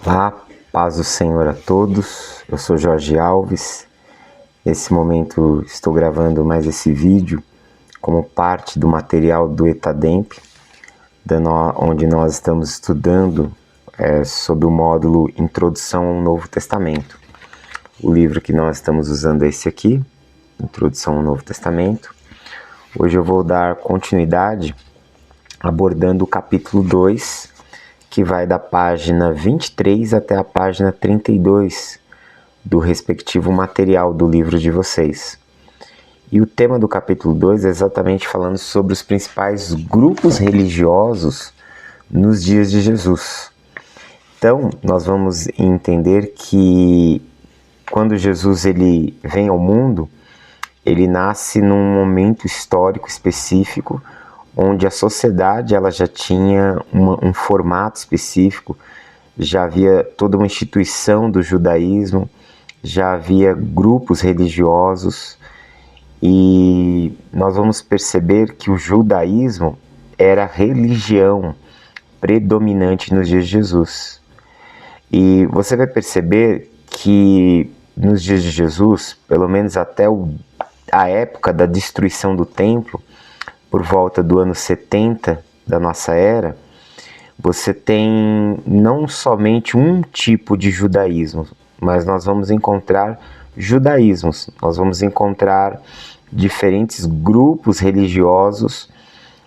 Olá, paz do Senhor a todos. Eu sou Jorge Alves. Nesse momento estou gravando mais esse vídeo como parte do material do ETADEMP, onde nós estamos estudando sobre o módulo Introdução ao Novo Testamento. O livro que nós estamos usando é esse aqui, Introdução ao Novo Testamento. Hoje eu vou dar continuidade abordando o capítulo 2, que vai da página 23 até a página 32 do respectivo material do livro de vocês. E o tema do capítulo 2 é exatamente falando sobre os principais grupos religiosos nos dias de Jesus. Então, nós vamos entender que quando Jesus ele vem ao mundo, ele nasce num momento histórico específico, onde a sociedade ela já tinha um formato específico, já havia toda uma instituição do judaísmo, já havia grupos religiosos, e nós vamos perceber que o judaísmo era a religião predominante nos dias de Jesus. E você vai perceber que nos dias de Jesus, pelo menos até a época da destruição do templo, por volta do ano 70 da nossa era, você tem não somente um tipo de judaísmo, mas nós vamos encontrar judaísmos, nós vamos encontrar diferentes grupos religiosos,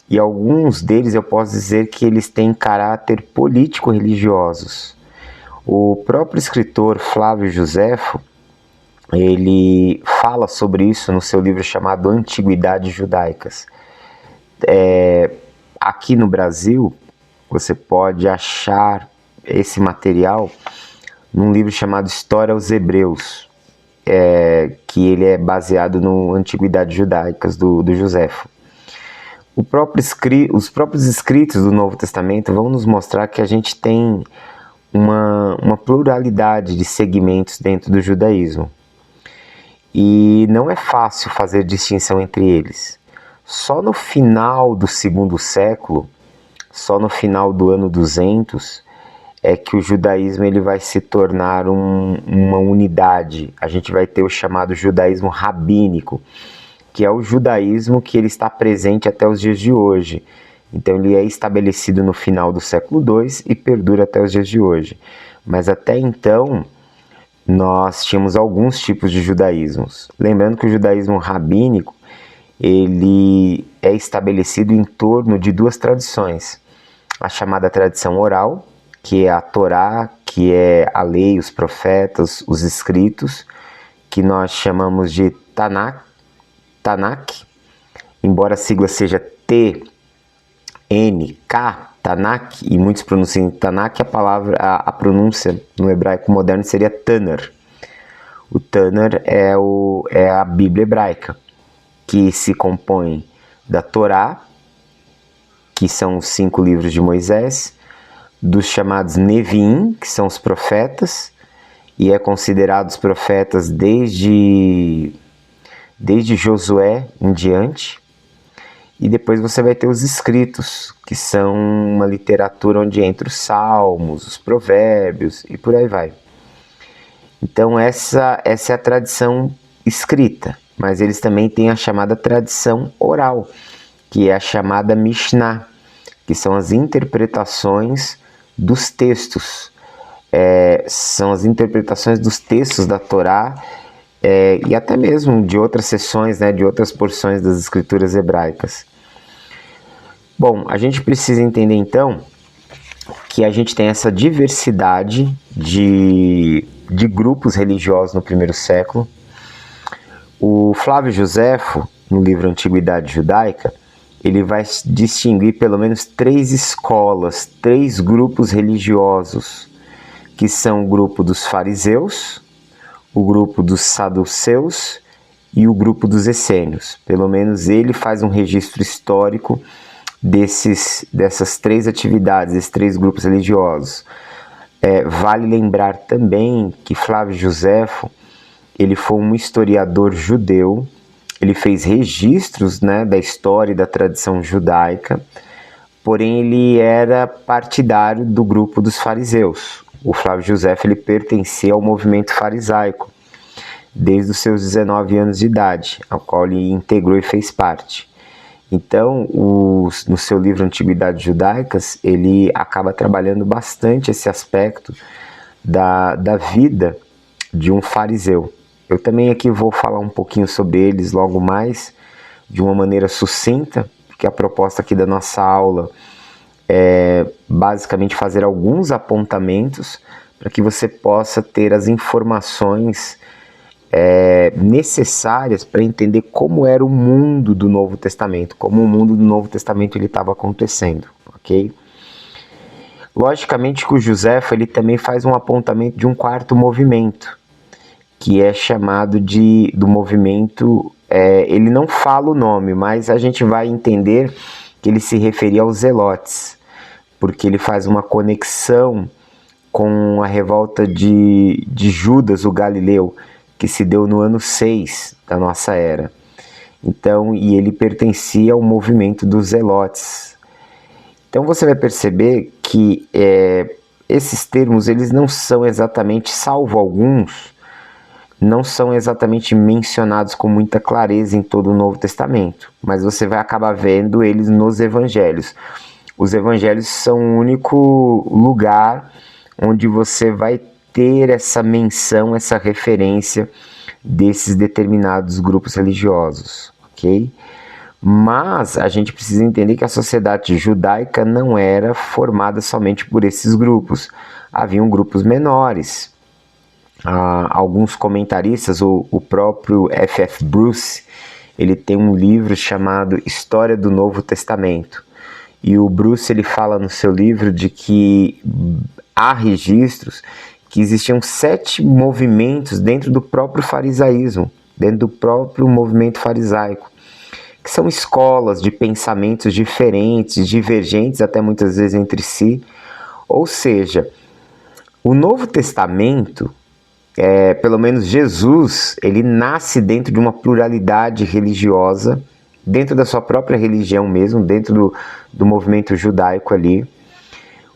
e alguns deles eu posso dizer que eles têm caráter político-religiosos. O próprio escritor Flávio Joséfo, ele fala sobre isso no seu livro chamado Antiguidades Judaicas. Aqui no Brasil, você pode achar esse material num livro chamado História aos Hebreus, que ele é baseado no Antiguidades Judaicas do Joséfo. Os próprios escritos do Novo Testamento vão nos mostrar que a gente tem uma pluralidade de segmentos dentro do judaísmo. E não é fácil fazer distinção entre eles. Só no final do segundo século, só no final do ano 200, é que o judaísmo ele vai se tornar uma unidade. A gente vai ter o chamado judaísmo rabínico, que é o judaísmo que ele está presente até os dias de hoje. Então ele é estabelecido no final do século II e perdura até os dias de hoje. Mas até então, nós tínhamos alguns tipos de judaísmos. Lembrando que o judaísmo rabínico ele é estabelecido em torno de duas tradições. A chamada tradição oral, que é a Torá, que é a lei, os profetas, os escritos, que nós chamamos de Tanakh, embora a sigla seja T-N-K, Tanakh, e muitos pronunciam Tanakh, a pronúncia no hebraico moderno seria Tanner. O Tanner é a Bíblia hebraica, que se compõe da Torá, que são os 5 livros de Moisés, dos chamados Neviim, que são os profetas, e é considerado os profetas desde Josué em diante. E depois você vai ter os escritos, que são uma literatura onde entra os salmos, os provérbios e por aí vai. Então essa é a tradição escrita, mas eles também têm a chamada tradição oral, que é a chamada Mishnah, que são as interpretações dos textos. São as interpretações dos textos da Torá, e até mesmo de outras seções, de outras porções das escrituras hebraicas. Bom, a gente precisa entender então que a gente tem essa diversidade de grupos religiosos no primeiro século. O Flávio Joséfo, no livro Antiguidade Judaica, ele vai distinguir pelo menos 3 escolas, 3 grupos religiosos, que são o grupo dos fariseus, o grupo dos saduceus e o grupo dos essênios. Pelo menos ele faz um registro histórico dessas 3 atividades, desses 3 grupos religiosos. Vale lembrar também que Flávio Joséfo ele foi um historiador judeu, ele fez registros da história e da tradição judaica, porém ele era partidário do grupo dos fariseus. O Flávio Josefo ele pertencia ao movimento farisaico desde os seus 19 anos de idade, ao qual ele integrou e fez parte. Então, no seu livro Antiguidades Judaicas, ele acaba trabalhando bastante esse aspecto da vida de um fariseu. Eu também aqui vou falar um pouquinho sobre eles logo mais, de uma maneira sucinta, porque a proposta aqui da nossa aula é basicamente fazer alguns apontamentos para que você possa ter as informações necessárias para entender como era o mundo do Novo Testamento, como o mundo do Novo Testamento ele estava acontecendo, ok? Logicamente que o Josefo ele também faz um apontamento de um quarto movimento, que é chamado do movimento, ele não fala o nome, mas a gente vai entender que ele se referia aos zelotes, porque ele faz uma conexão com a revolta de Judas, o Galileu, que se deu no ano 6 da nossa era. Então, e ele pertencia ao movimento dos zelotes. Então você vai perceber que esses termos, eles não são exatamente, salvo alguns, não são exatamente mencionados com muita clareza em todo o Novo Testamento, mas você vai acabar vendo eles nos evangelhos. Os evangelhos são o único lugar onde você vai ter essa menção, essa referência desses determinados grupos religiosos, ok? Mas a gente precisa entender que a sociedade judaica não era formada somente por esses grupos. Haviam grupos menores. Alguns comentaristas, o próprio F.F. Bruce, ele tem um livro chamado História do Novo Testamento. E o Bruce ele fala no seu livro de que há registros que existiam 7 movimentos dentro do próprio farisaísmo, dentro do próprio movimento farisaico, que são escolas de pensamentos diferentes, divergentes até muitas vezes entre si. Ou seja, o Novo Testamento, pelo menos Jesus, ele nasce dentro de uma pluralidade religiosa, dentro da sua própria religião mesmo, dentro do movimento judaico ali.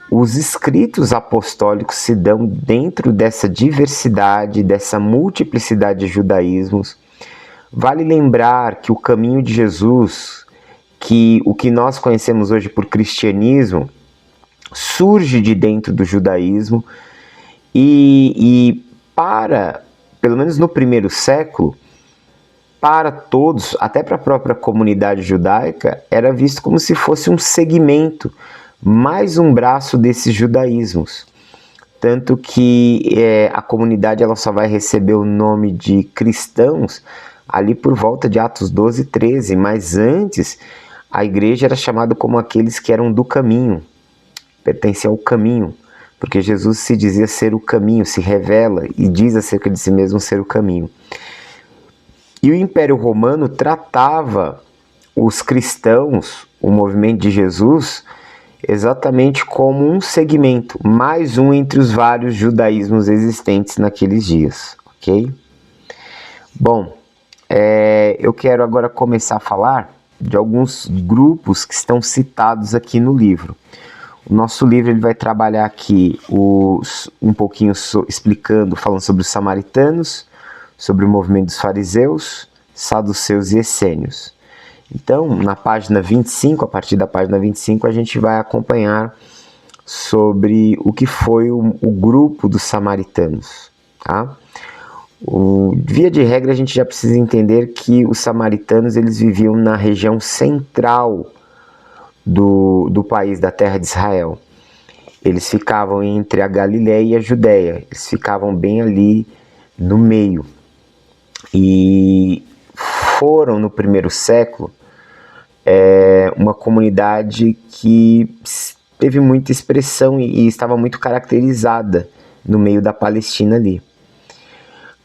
Os escritos apostólicos se dão dentro dessa diversidade, dessa multiplicidade de judaísmos. Vale lembrar que o caminho de Jesus, que o que nós conhecemos hoje por cristianismo, surge de dentro do judaísmo e para, pelo menos no primeiro século, para todos, até para a própria comunidade judaica, era visto como se fosse um segmento, mais um braço desses judaísmos. Tanto que a comunidade ela só vai receber o nome de cristãos ali por volta de Atos 12, 13, mas antes a igreja era chamada como aqueles que eram do caminho, pertenciam ao caminho, porque Jesus se dizia ser o caminho, se revela e diz acerca de si mesmo ser o caminho. E o Império Romano tratava os cristãos, o movimento de Jesus, exatamente como um segmento, mais um entre os vários judaísmos existentes naqueles dias, ok? Bom, eu quero agora começar a falar de alguns grupos que estão citados aqui no livro. O nosso livro ele vai trabalhar aqui um pouquinho explicando, falando sobre os samaritanos, sobre o movimento dos fariseus, saduceus e essênios. Então, na página 25, a partir da página 25, a gente vai acompanhar sobre o que foi o grupo dos samaritanos, tá? Via de regra, a gente já precisa entender que os samaritanos eles viviam na região central do país, da terra de Israel. Eles ficavam entre a Galileia e a Judéia, eles ficavam bem ali no meio. E foram, no primeiro século, uma comunidade que teve muita expressão e estava muito caracterizada no meio da Palestina ali.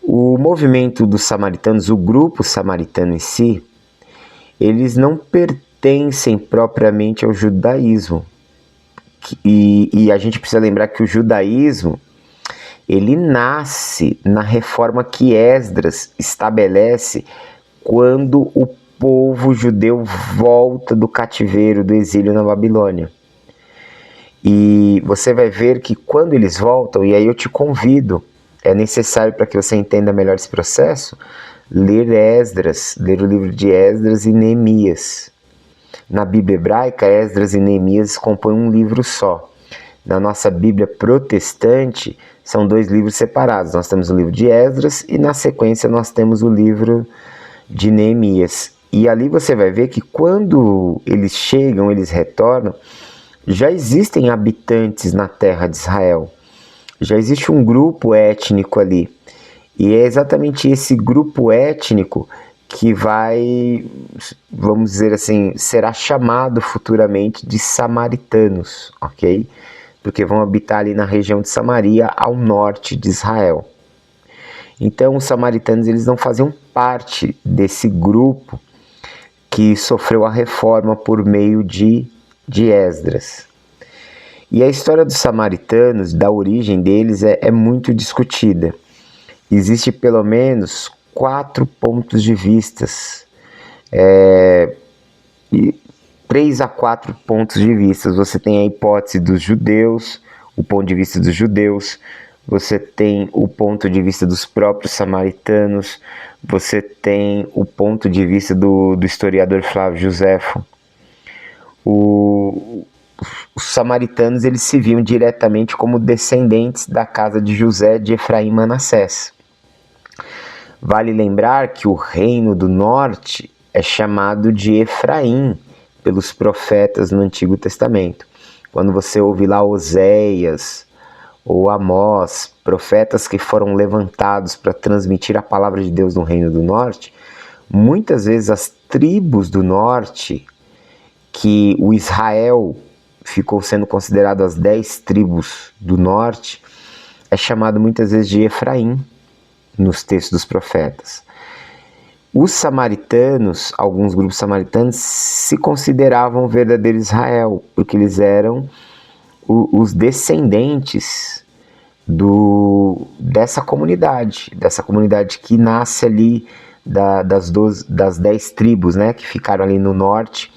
O movimento dos samaritanos, o grupo samaritano em si, eles não pertencem propriamente ao judaísmo. E a gente precisa lembrar que o judaísmo, ele nasce na reforma que Esdras estabelece quando o povo judeu volta do cativeiro, do exílio na Babilônia. E você vai ver que quando eles voltam, e aí eu te convido, é necessário para que você entenda melhor esse processo, ler Esdras, ler o livro de Esdras e Neemias. Na Bíblia hebraica, Esdras e Neemias compõem um livro só. Na nossa Bíblia protestante, são 2 livros separados. Nós temos o livro de Esdras e, na sequência, nós temos o livro de Neemias. E ali você vai ver que quando eles chegam, eles retornam, já existem habitantes na terra de Israel. Já existe um grupo étnico ali. E é exatamente esse grupo étnico que vai, vamos dizer assim, será chamado futuramente de samaritanos, ok? Porque vão habitar ali na região de Samaria, ao norte de Israel. Então, os samaritanos, eles não faziam parte desse grupo que sofreu a reforma por meio de Esdras. E a história dos samaritanos, da origem deles, é muito discutida. Existe pelo menos 4 pontos de vistas, 3 a 4 pontos de vista. Você tem a hipótese dos judeus, o ponto de vista dos judeus, você tem o ponto de vista dos próprios samaritanos, você tem o ponto de vista do historiador Flávio Joséfo. Os samaritanos, eles se viam diretamente como descendentes da casa de José, de Efraim e Manassés. Vale lembrar que o reino do norte é chamado de Efraim pelos profetas no Antigo Testamento. Quando você ouve lá Oséias ou Amós, profetas que foram levantados para transmitir a palavra de Deus no reino do norte, muitas vezes as tribos do norte, que o Israel ficou sendo considerado as 10 tribos do norte, é chamado muitas vezes de Efraim nos textos dos profetas. Os samaritanos, alguns grupos samaritanos, se consideravam verdadeiro Israel, porque eles eram os descendentes dessa comunidade que nasce ali das 10 tribos, né, que ficaram ali no norte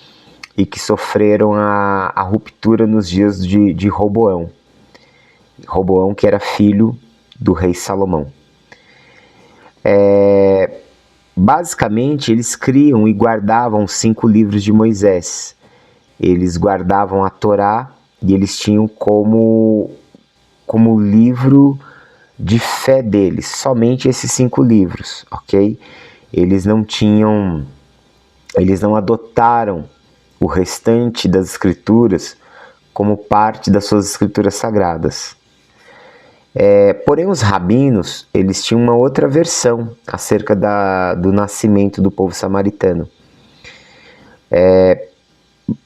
e que sofreram a ruptura nos dias de Roboão. Roboão, que era filho do rei Salomão. Basicamente, eles criam e guardavam os 5 livros de Moisés. Eles guardavam a Torá e eles tinham como livro de fé deles, somente esses 5 livros, ok? Eles não adotaram o restante das escrituras como parte das suas escrituras sagradas. Porém, os rabinos, eles tinham uma outra versão acerca do nascimento do povo samaritano.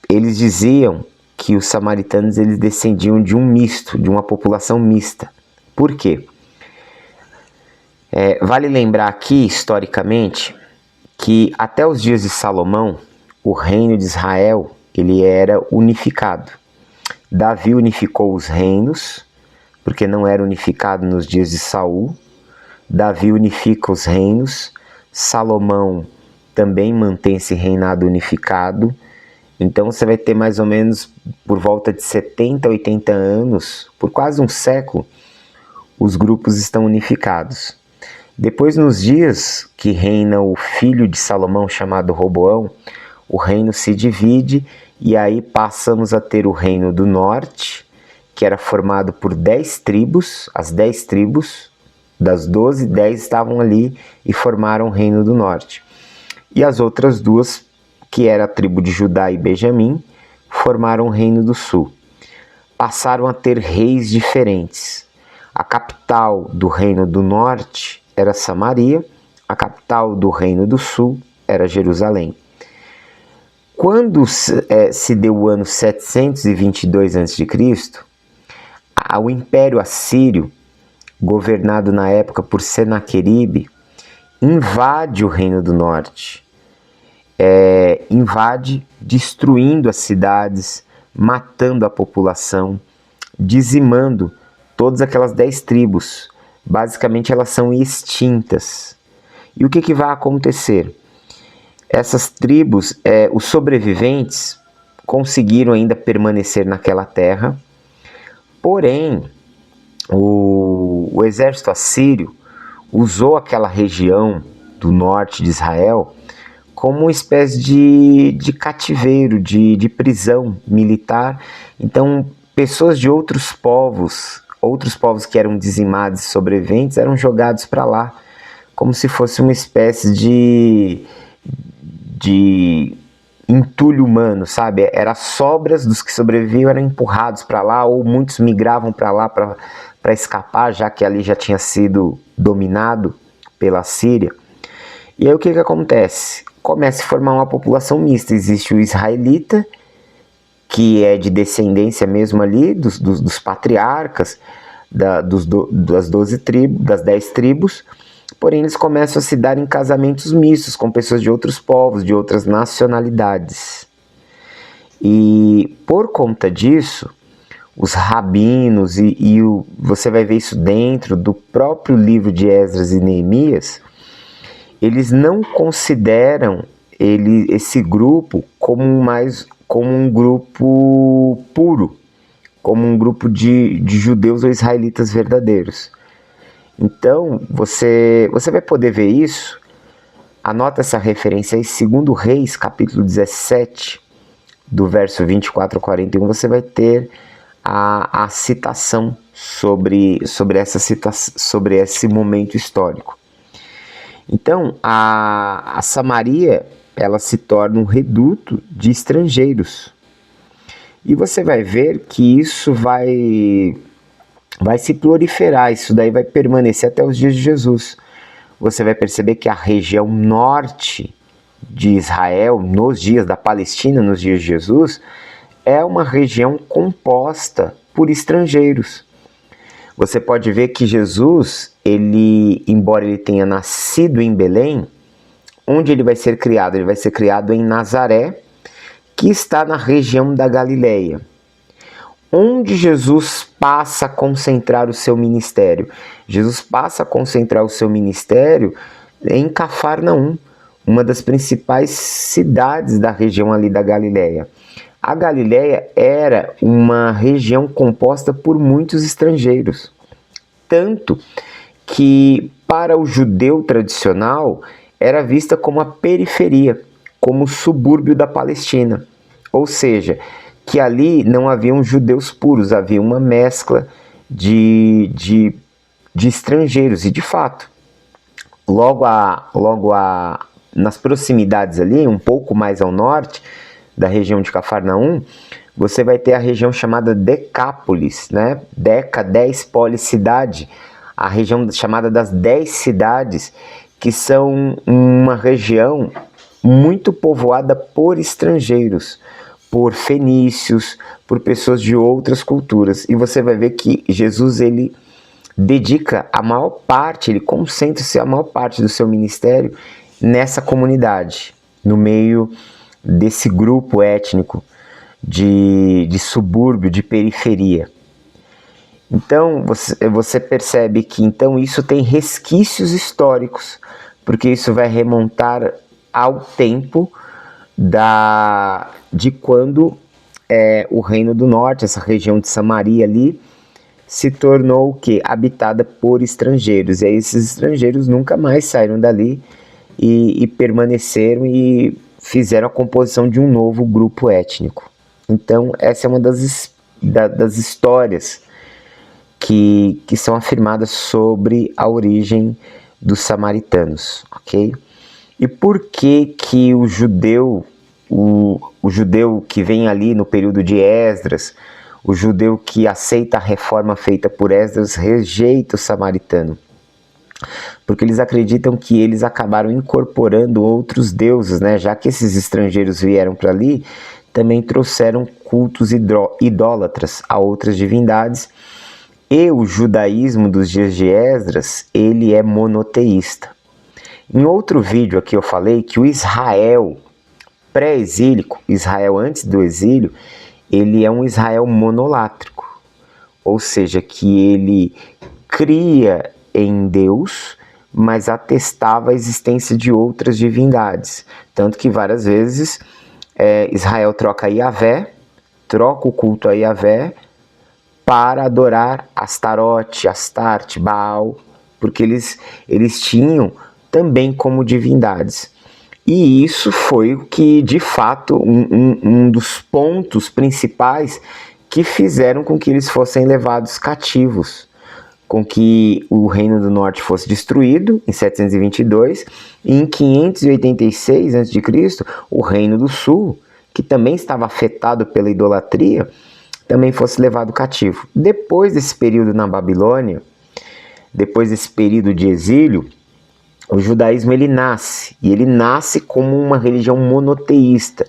Eles diziam que os samaritanos, eles descendiam de um misto, de uma população mista. Por quê? Vale lembrar aqui, historicamente, que até os dias de Salomão, o reino de Israel, ele era unificado. Davi unificou os reinos, porque não era unificado nos dias de Saul. Davi unifica os reinos. Salomão também mantém esse reinado unificado. Então você vai ter mais ou menos por volta de 70, 80 anos, por quase um século, os grupos estão unificados. Depois, nos dias que reina o filho de Salomão, chamado Roboão, o reino se divide e aí passamos a ter o reino do norte, que era formado por 10 tribos, as 10 tribos, das 12, 10 estavam ali e formaram o reino do norte. E as outras 2, que era a tribo de Judá e Benjamim, formaram o reino do sul. Passaram a ter reis diferentes. A capital do reino do norte era Samaria, a capital do reino do sul era Jerusalém. Quando se deu o ano 722 a.C., o Império Assírio, governado na época por Senaqueribe, invade o Reino do Norte. Invade, destruindo as cidades, matando a população, dizimando todas aquelas 10 tribos. Basicamente, elas são extintas. E o que vai acontecer? Essas tribos, os sobreviventes, conseguiram ainda permanecer naquela terra, Porém, o exército assírio usou aquela região do norte de Israel como uma espécie de cativeiro, de prisão militar. Então, pessoas de outros povos que eram dizimados e sobreviventes, eram jogados para lá, como se fosse uma espécie de entulho humano, sabe? Era sobras dos que sobreviviam, eram empurrados para lá, ou muitos migravam para lá para escapar, já que ali já tinha sido dominado pela Síria. E aí o que acontece? Começa a formar uma população mista. Existe o israelita, que é de descendência mesmo ali, dos patriarcas, das 12 tribos, das 10 tribos, porém eles começam a se dar em casamentos mistos com pessoas de outros povos, de outras nacionalidades. E por conta disso, os rabinos, você vai ver isso dentro do próprio livro de Esdras e Neemias, eles não consideram esse grupo como um grupo puro, como um grupo de judeus ou israelitas verdadeiros. Então, você vai poder ver isso, anota essa referência aí, 2 Reis, capítulo 17, do verso 24 a 41, você vai ter a citação sobre esse momento histórico. Então, a Samaria, ela se torna um reduto de estrangeiros. E você vai ver que isso vai se proliferar, isso daí vai permanecer até os dias de Jesus. Você vai perceber que a região norte de Israel, nos dias da Palestina, nos dias de Jesus, é uma região composta por estrangeiros. Você pode ver que Jesus, embora ele tenha nascido em Belém, onde ele vai ser criado? Ele vai ser criado em Nazaré, que está na região da Galileia. Onde Jesus passa a concentrar o seu ministério? Jesus passa a concentrar o seu ministério em Cafarnaum, uma das principais cidades da região ali da Galileia. A Galileia era uma região composta por muitos estrangeiros, tanto que para o judeu tradicional era vista como a periferia, como o subúrbio da Palestina, ou seja, que ali não haviam judeus puros, havia uma mescla de estrangeiros, e de fato, nas proximidades ali, um pouco mais ao norte da região de Cafarnaum, você vai ter a região chamada Decápolis, né? Deca, 10, polis, cidade, a região chamada das 10 cidades, que são uma região muito povoada por estrangeiros, por fenícios, por pessoas de outras culturas. E você vai ver que Jesus, ele dedica a maior parte, ele concentra-se a maior parte do seu ministério nessa comunidade, no meio desse grupo étnico de subúrbio, de periferia. Então, você percebe que então isso tem resquícios históricos, porque isso vai remontar ao tempo de quando o Reino do Norte, essa região de Samaria ali, se tornou o quê? Habitada por estrangeiros. E aí esses estrangeiros nunca mais saíram dali e permaneceram e fizeram a composição de um novo grupo étnico. Então, essa é uma das histórias que são afirmadas sobre a origem dos samaritanos, ok? E por que o judeu que vem ali no período de Esdras, o judeu que aceita a reforma feita por Esdras, rejeita o samaritano? Porque eles acreditam que eles acabaram incorporando outros deuses, né? Já que esses estrangeiros vieram para ali, também trouxeram cultos idólatras a outras divindades. E o judaísmo dos dias de Esdras, ele é monoteísta. Em outro vídeo aqui eu falei que o Israel pré-exílico, Israel antes do exílio, ele é um Israel monolátrico. Ou seja, que ele cria em Deus, mas atestava a existência de outras divindades. Tanto que várias vezes Israel troca Yahvé, troca o culto a Yahvé para adorar Astarote, Astarte, Baal, porque eles tinham também como divindades. E isso foi o que, de fato, um dos pontos principais que fizeram com que eles fossem levados cativos, com que o Reino do Norte fosse destruído em 722, e em 586 a.C., o Reino do Sul, que também estava afetado pela idolatria, também fosse levado cativo. Depois desse período na Babilônia, depois desse período de exílio, o judaísmo ele nasce como uma religião monoteísta,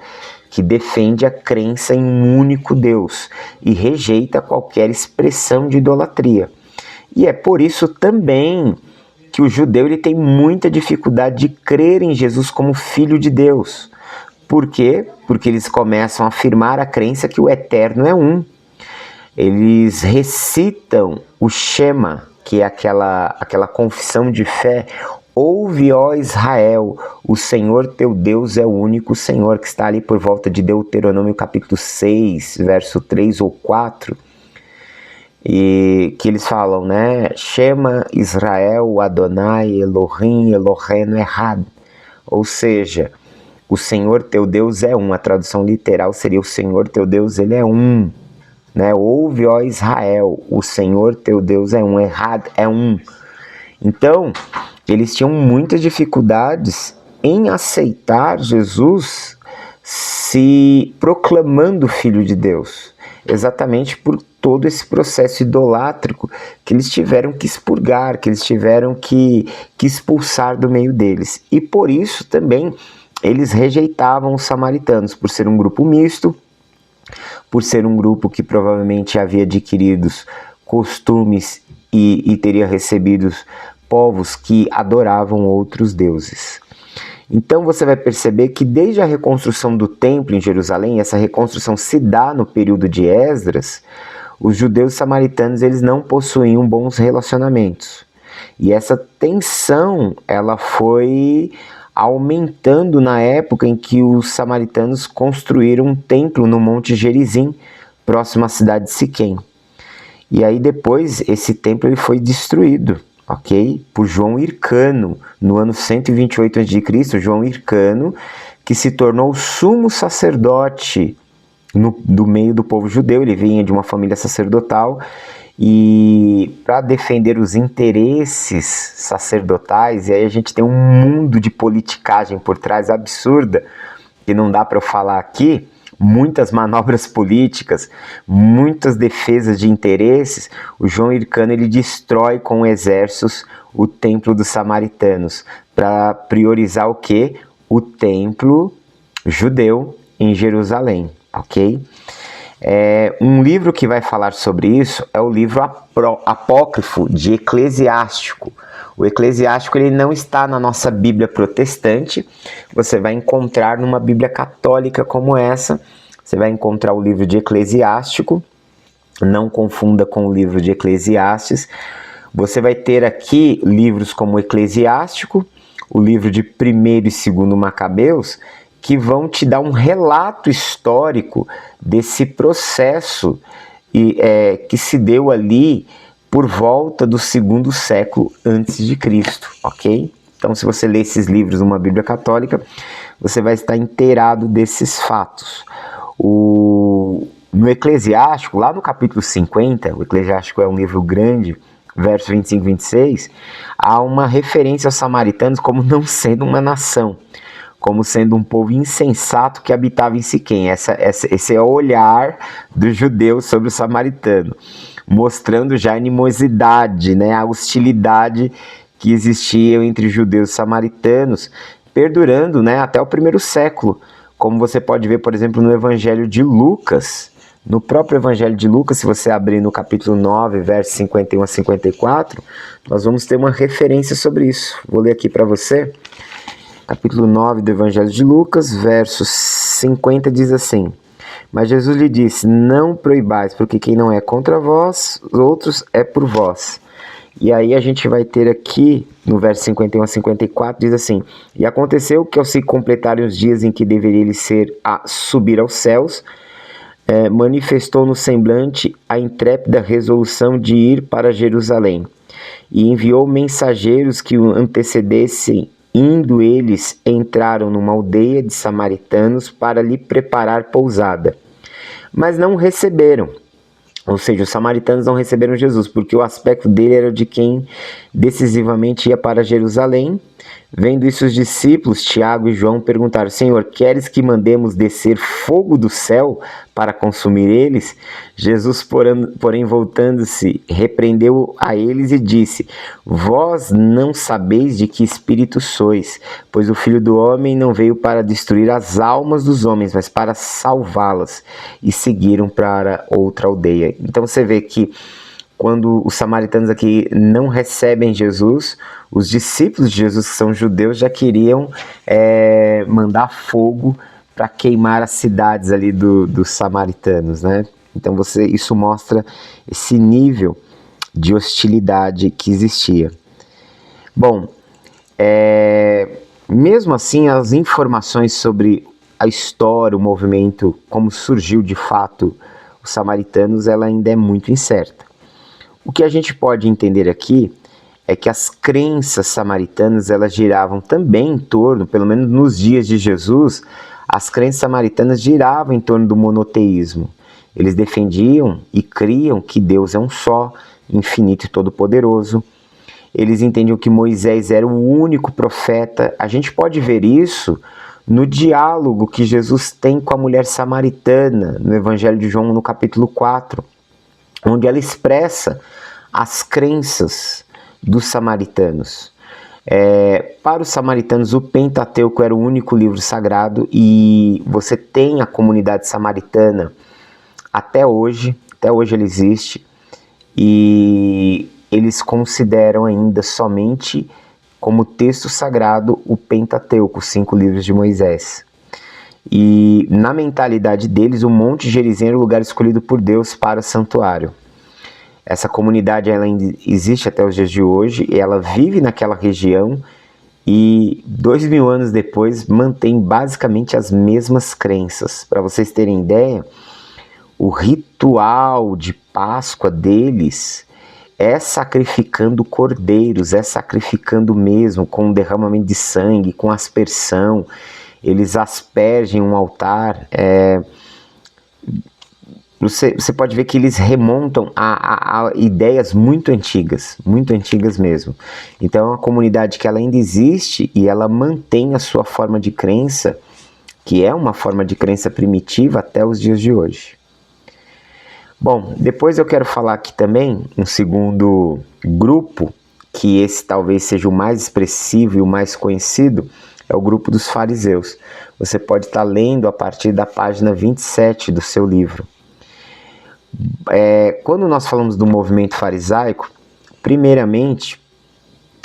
que defende a crença em um único Deus e rejeita qualquer expressão de idolatria. E é por isso também que o judeu ele tem muita dificuldade de crer em Jesus como Filho de Deus. Por quê? Porque eles começam a afirmar a crença que o Eterno é um. Eles recitam o Shema, que é aquela confissão de fé. Ouve, ó Israel, o Senhor teu Deus é o único Senhor, que está ali por volta de Deuteronômio capítulo 6, verso 3 ou 4. E que eles falam, né? Shema Israel Adonai Elohim Eloheinu Echad. Ou seja, o Senhor teu Deus é um. A tradução literal seria o Senhor teu Deus, ele é um. Né? Ouve, ó Israel, o Senhor teu Deus é um. Echad é um. Então, eles tinham muitas dificuldades em aceitar Jesus se proclamando Filho de Deus. Exatamente por todo esse processo idolátrico que eles tiveram que expurgar, que eles tiveram que expulsar do meio deles. E por isso também eles rejeitavam os samaritanos, por ser um grupo misto, por ser um grupo que provavelmente havia adquirido costumes e teria recebido povos que adoravam outros deuses. Então você vai perceber que desde a reconstrução do templo em Jerusalém, essa reconstrução se dá no período de Esdras, os judeus samaritanos eles não possuíam bons relacionamentos. E essa tensão ela foi aumentando na época em que os samaritanos construíram um templo no Monte Gerizim, próximo à cidade de Siquém. E aí depois esse templo ele foi destruído, ok? Por João Hircano, no ano 128 a.C., João Hircano, que se tornou sumo sacerdote do meio do povo judeu. Ele vinha de uma família sacerdotal e para defender os interesses sacerdotais, e aí a gente tem um mundo de politicagem por trás absurda, que não dá para eu falar aqui, muitas manobras políticas, muitas defesas de interesses. O João Hircano ele destrói com exércitos o templo dos samaritanos para priorizar o quê? O templo judeu em Jerusalém, ok? Um livro que vai falar sobre isso é o livro apócrifo de Eclesiástico. O Eclesiástico ele não está na nossa Bíblia protestante, você vai encontrar numa Bíblia católica como essa, você vai encontrar o livro de Eclesiástico, não confunda com o livro de Eclesiastes. Você vai ter aqui livros como Eclesiástico, o livro de 1º e 2º Macabeus, que vão te dar um relato histórico desse processo que se deu ali por volta do 2º século antes de Cristo, ok? Então, se você ler esses livros numa Bíblia católica, você vai estar inteirado desses fatos. No Eclesiástico, lá no capítulo 50, o Eclesiástico é um livro grande, versos 25 e 26, há uma referência aos samaritanos como não sendo uma nação, como sendo um povo insensato que habitava em Siquém. Esse é o olhar do judeu sobre o samaritano, mostrando já a animosidade, né, a hostilidade que existia entre judeus e samaritanos, perdurando, né, até o 1º século, como você pode ver, por exemplo, no Evangelho de Lucas. No próprio Evangelho de Lucas, se você abrir no capítulo 9, versos 51 a 54, nós vamos ter uma referência sobre isso. Vou ler aqui para você. Capítulo 9 do Evangelho de Lucas, verso 50, diz assim: Mas Jesus lhe disse, não proibais, porque quem não é contra vós, os outros é por vós. E aí a gente vai ter aqui, no verso 51 a 54, diz assim: E aconteceu que ao se completarem os dias em que deveria ele ser a subir aos céus, manifestou no semblante a intrépida resolução de ir para Jerusalém e enviou mensageiros que o antecedessem. Indo eles, entraram numa aldeia de samaritanos para lhe preparar pousada. Mas não o receberam. Ou seja, os samaritanos não receberam Jesus, porque o aspecto dele era de quem decisivamente ia para Jerusalém. Vendo isso, os discípulos, Tiago e João, perguntaram: Senhor, queres que mandemos descer fogo do céu para consumir eles? Jesus, porém, voltando-se, repreendeu a eles e disse: Vós não sabeis de que espírito sois, pois o Filho do Homem não veio para destruir as almas dos homens, mas para salvá-las. E seguiram para outra aldeia. Então você vê que quando os samaritanos aqui não recebem Jesus, os discípulos de Jesus, que são judeus, já queriam mandar fogo para queimar as cidades ali dos samaritanos, né? Então isso mostra esse nível de hostilidade que existia. Bom, mesmo assim, as informações sobre a história, o movimento, como surgiu de fato os samaritanos, ela ainda é muito incerta. O que a gente pode entender aqui é que as crenças samaritanas, elas giravam também em torno, pelo menos nos dias de Jesus, as crenças samaritanas giravam em torno do monoteísmo. Eles defendiam e criam que Deus é um só, infinito e todo-poderoso. Eles entendiam que Moisés era o único profeta. A gente pode ver isso no diálogo que Jesus tem com a mulher samaritana, no Evangelho de João, no capítulo 4. Onde ela expressa as crenças dos samaritanos. Para os samaritanos, o Pentateuco era o único livro sagrado e você tem a comunidade samaritana até hoje ele existe, e eles consideram ainda somente como texto sagrado o Pentateuco, os 5 livros de Moisés. E na mentalidade deles, o Monte Gerizim era o lugar escolhido por Deus para o santuário. Essa comunidade ela ainda existe até os dias de hoje, e ela vive naquela região e 2000 anos depois mantém basicamente as mesmas crenças. Para vocês terem ideia, o ritual de Páscoa deles é sacrificando cordeiros, é sacrificando mesmo, com derramamento de sangue, com aspersão. Eles aspergem um altar. Você pode ver que eles remontam a ideias muito antigas mesmo. Então é uma comunidade que ela ainda existe e ela mantém a sua forma de crença, que é uma forma de crença primitiva até os dias de hoje. Bom, depois eu quero falar aqui também um segundo grupo, que esse talvez seja o mais expressivo e o mais conhecido, é o grupo dos fariseus. Você pode estar lendo a partir da página 27 do seu livro. Quando nós falamos do movimento farisaico, primeiramente,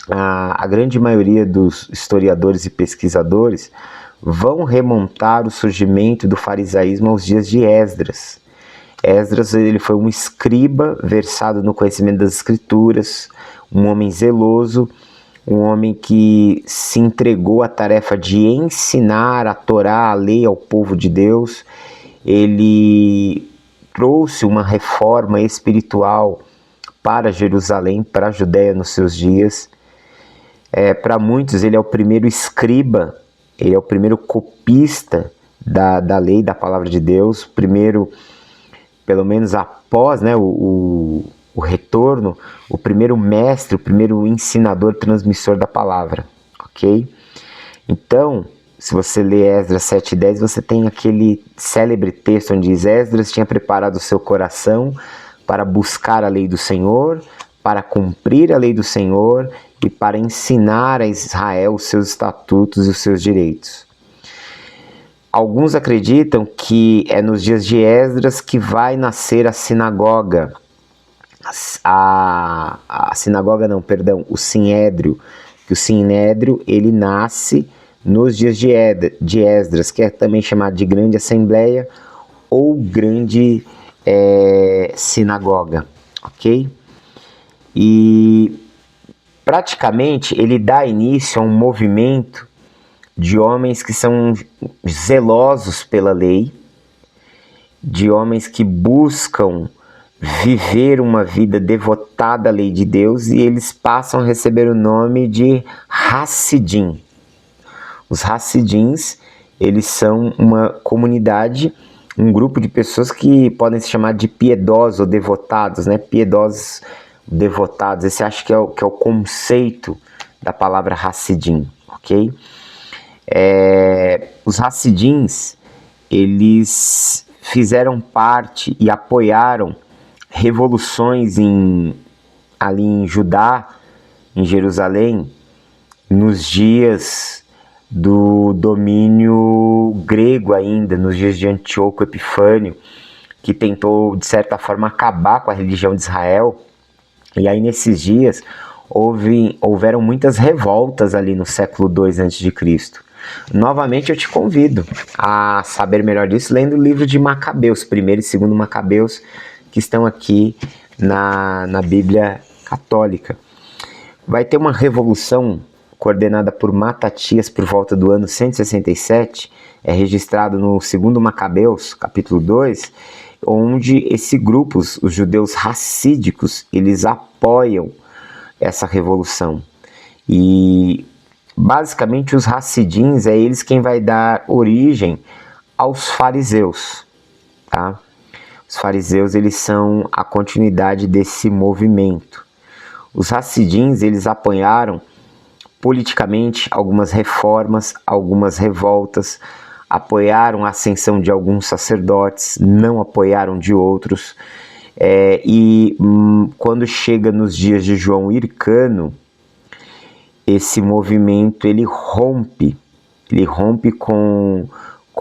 a grande maioria dos historiadores e pesquisadores vão remontar o surgimento do farisaísmo aos dias de Esdras. Esdras, ele foi um escriba versado no conhecimento das escrituras, um homem zeloso, um homem que se entregou à tarefa de ensinar a Torá, a lei ao povo de Deus. Ele trouxe uma reforma espiritual para Jerusalém, para a Judéia nos seus dias. Para muitos ele é o primeiro escriba, ele é o primeiro copista da lei, da palavra de Deus, primeiro, pelo menos após, né, o retorno, o primeiro mestre, o primeiro ensinador, transmissor da palavra, ok? Então, se você lê Esdras 7:10, você tem aquele célebre texto onde diz: Esdras tinha preparado o seu coração para buscar a lei do Senhor, para cumprir a lei do Senhor e para ensinar a Israel os seus estatutos e os seus direitos. Alguns acreditam que é nos dias de Esdras que vai nascer a sinagoga. O Sinédrio. Que o Sinédrio, ele nasce nos dias de Esdras, que é também chamado de Grande Assembleia ou Grande Sinagoga, ok? E praticamente ele dá início a um movimento de homens que são zelosos pela lei de homens que buscam viver uma vida devotada à lei de Deus, e eles passam a receber o nome de Hassidim. Os Hassidins, eles são uma comunidade, um grupo de pessoas que podem se chamar de piedosos ou devotados, né? Piedosos, devotados, esse acho que é o conceito da palavra Hassidim, ok? Os Hassidins, eles fizeram parte e apoiaram revoluções ali em Judá, em Jerusalém, nos dias do domínio grego ainda, nos dias de Antíoco Epifânio, que tentou, de certa forma, acabar com a religião de Israel. E aí, nesses dias, houveram muitas revoltas ali no século II a.C. Novamente, eu te convido a saber melhor disso lendo o livro de Macabeus, 1º e 2º Macabeus, que estão aqui na Bíblia Católica. Vai ter uma revolução coordenada por Matatias por volta do ano 167, é registrado no 2º Macabeus, capítulo 2, onde esse grupo, os judeus racídicos, eles apoiam essa revolução. E basicamente os Hassidins, é eles quem vai dar origem aos fariseus, tá? Os fariseus, eles são a continuidade desse movimento. Os Hassidins, eles apoiaram politicamente algumas reformas, algumas revoltas, apoiaram a ascensão de alguns sacerdotes, não apoiaram de outros, quando chega nos dias de João Hircano, esse movimento ele rompe com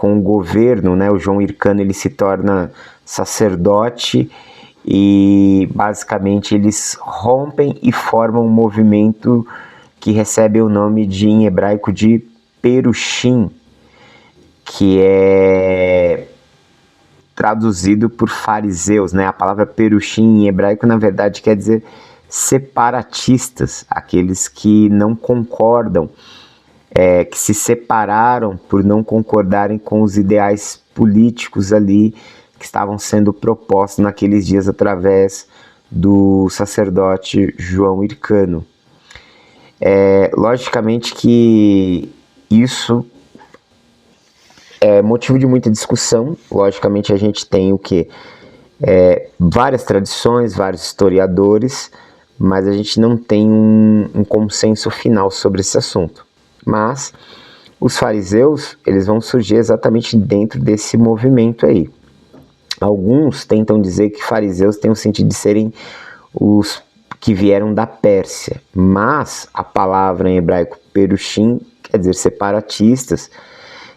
o governo, né? O João Hircano, ele se torna sacerdote e basicamente eles rompem e formam um movimento que recebe o nome em hebraico de Perushim, que é traduzido por fariseus, né? A palavra Perushim em hebraico, na verdade, quer dizer separatistas, aqueles que não concordam, que se separaram por não concordarem com os ideais políticos ali que estavam sendo propostos naqueles dias através do sacerdote João Hircano. Logicamente que isso é motivo de muita discussão. Logicamente a gente tem o quê? Várias tradições, vários historiadores, mas a gente não tem um consenso final sobre esse assunto. Mas os fariseus, eles vão surgir exatamente dentro desse movimento aí. Alguns tentam dizer que fariseus têm o sentido de serem os que vieram da Pérsia, mas a palavra em hebraico perushim quer dizer separatistas,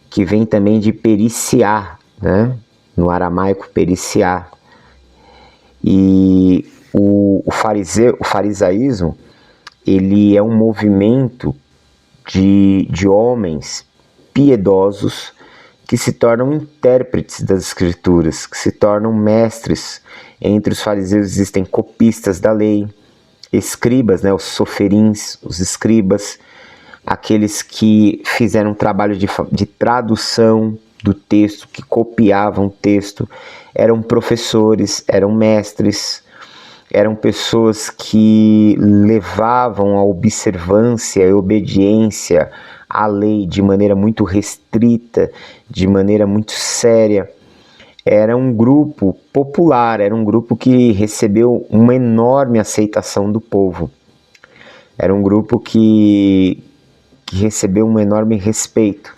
que vem também de periciar, né? No aramaico periciar. E o farisaísmo, ele é um movimento de homens piedosos que se tornam intérpretes das escrituras, que se tornam mestres. Entre os fariseus existem copistas da lei, escribas, né, os soferins, os escribas, aqueles que fizeram trabalho de tradução do texto, que copiavam o texto, eram professores, eram mestres, eram pessoas que levavam a observância e obediência à lei de maneira muito restrita, de maneira muito séria. Era um grupo popular, era um grupo que recebeu uma enorme aceitação do povo. Era um grupo que recebeu um enorme respeito.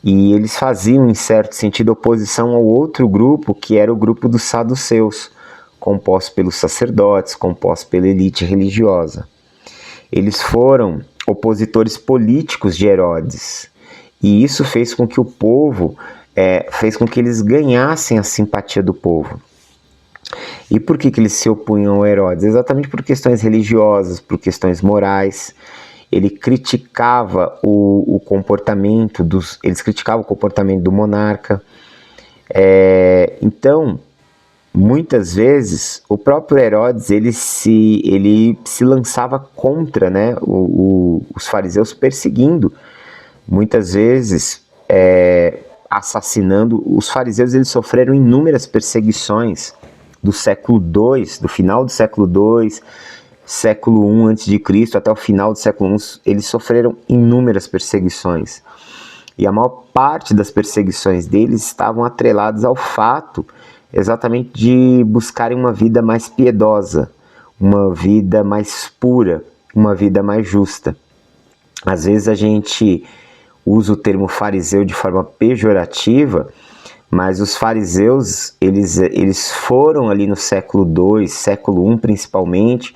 E eles faziam, em certo sentido, oposição ao outro grupo, que era o grupo dos saduceus, composto pelos sacerdotes, composto pela elite religiosa. Eles foram opositores políticos de Herodes, e isso fez com que o povo, fez com que eles ganhassem a simpatia do povo. E por que eles se opunham a Herodes? Exatamente por questões religiosas, por questões morais. Ele criticava o comportamento eles criticavam o comportamento do monarca. Então, muitas vezes, o próprio Herodes ele se lançava contra, né, os fariseus, perseguindo. Muitas vezes, assassinando. Os fariseus, eles sofreram inúmeras perseguições do século II, do final do século II, século I a.C., até o final do século I, eles sofreram inúmeras perseguições. E a maior parte das perseguições deles estavam atreladas ao fato exatamente de buscarem uma vida mais piedosa, uma vida mais pura, uma vida mais justa. Às vezes a gente usa o termo fariseu de forma pejorativa, mas os fariseus, eles foram ali no século II, século I principalmente,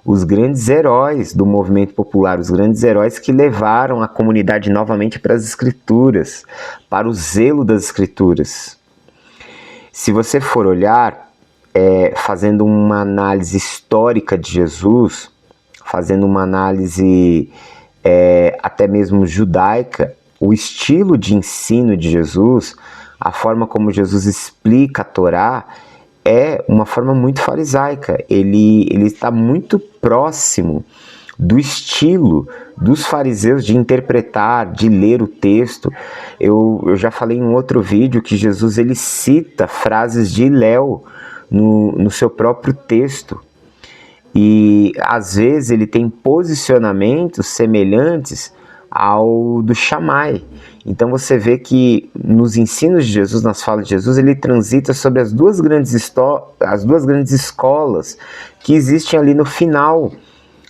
os grandes heróis do movimento popular, os grandes heróis que levaram a comunidade novamente para as Escrituras, para o zelo das Escrituras. Se você for olhar, fazendo uma análise histórica de Jesus, fazendo uma análise até mesmo judaica, o estilo de ensino de Jesus, a forma como Jesus explica a Torá, é uma forma muito farisaica. Ele está muito próximo do estilo dos fariseus de interpretar, de ler o texto. Eu já falei em um outro vídeo que Jesus ele cita frases de Hilel no seu próprio texto. E às vezes ele tem posicionamentos semelhantes ao do Shammai. Então você vê que nos ensinos de Jesus, nas falas de Jesus, ele transita sobre as duas grandes escolas que existem ali no final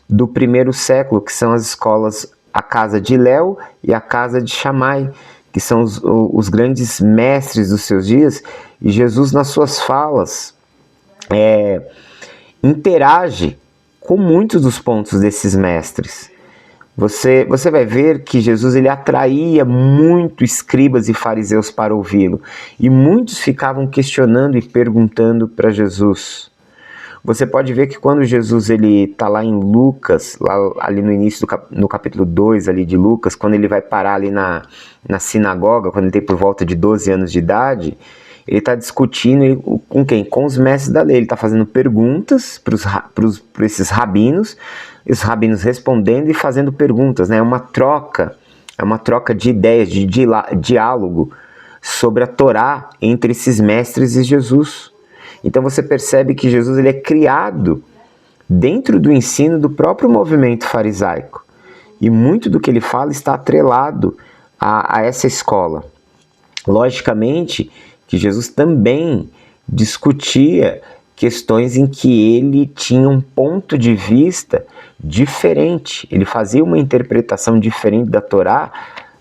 do primeiro século, que são as escolas, a casa de Hilel e a casa de Shammai, que são os grandes mestres dos seus dias. E Jesus, nas suas falas, interage com muitos dos pontos desses mestres. Você vai ver que Jesus ele atraía muito escribas e fariseus para ouvi-lo, e muitos ficavam questionando e perguntando para Jesus. Você pode ver que quando Jesus está lá em Lucas, ali no início no capítulo 2 ali de Lucas, quando ele vai parar ali na sinagoga, quando ele tem por volta de 12 anos de idade, ele está discutindo com quem? Com os mestres da lei. Ele está fazendo perguntas para esses rabinos, e os rabinos respondendo e fazendo perguntas, né? É uma troca de ideias, de diálogo sobre a Torá entre esses mestres e Jesus. Então você percebe que Jesus ele é criado dentro do ensino do próprio movimento farisaico. E muito do que ele fala está atrelado a essa escola. Logicamente que Jesus também discutia questões em que ele tinha um ponto de vista diferente. Ele fazia uma interpretação diferente da Torá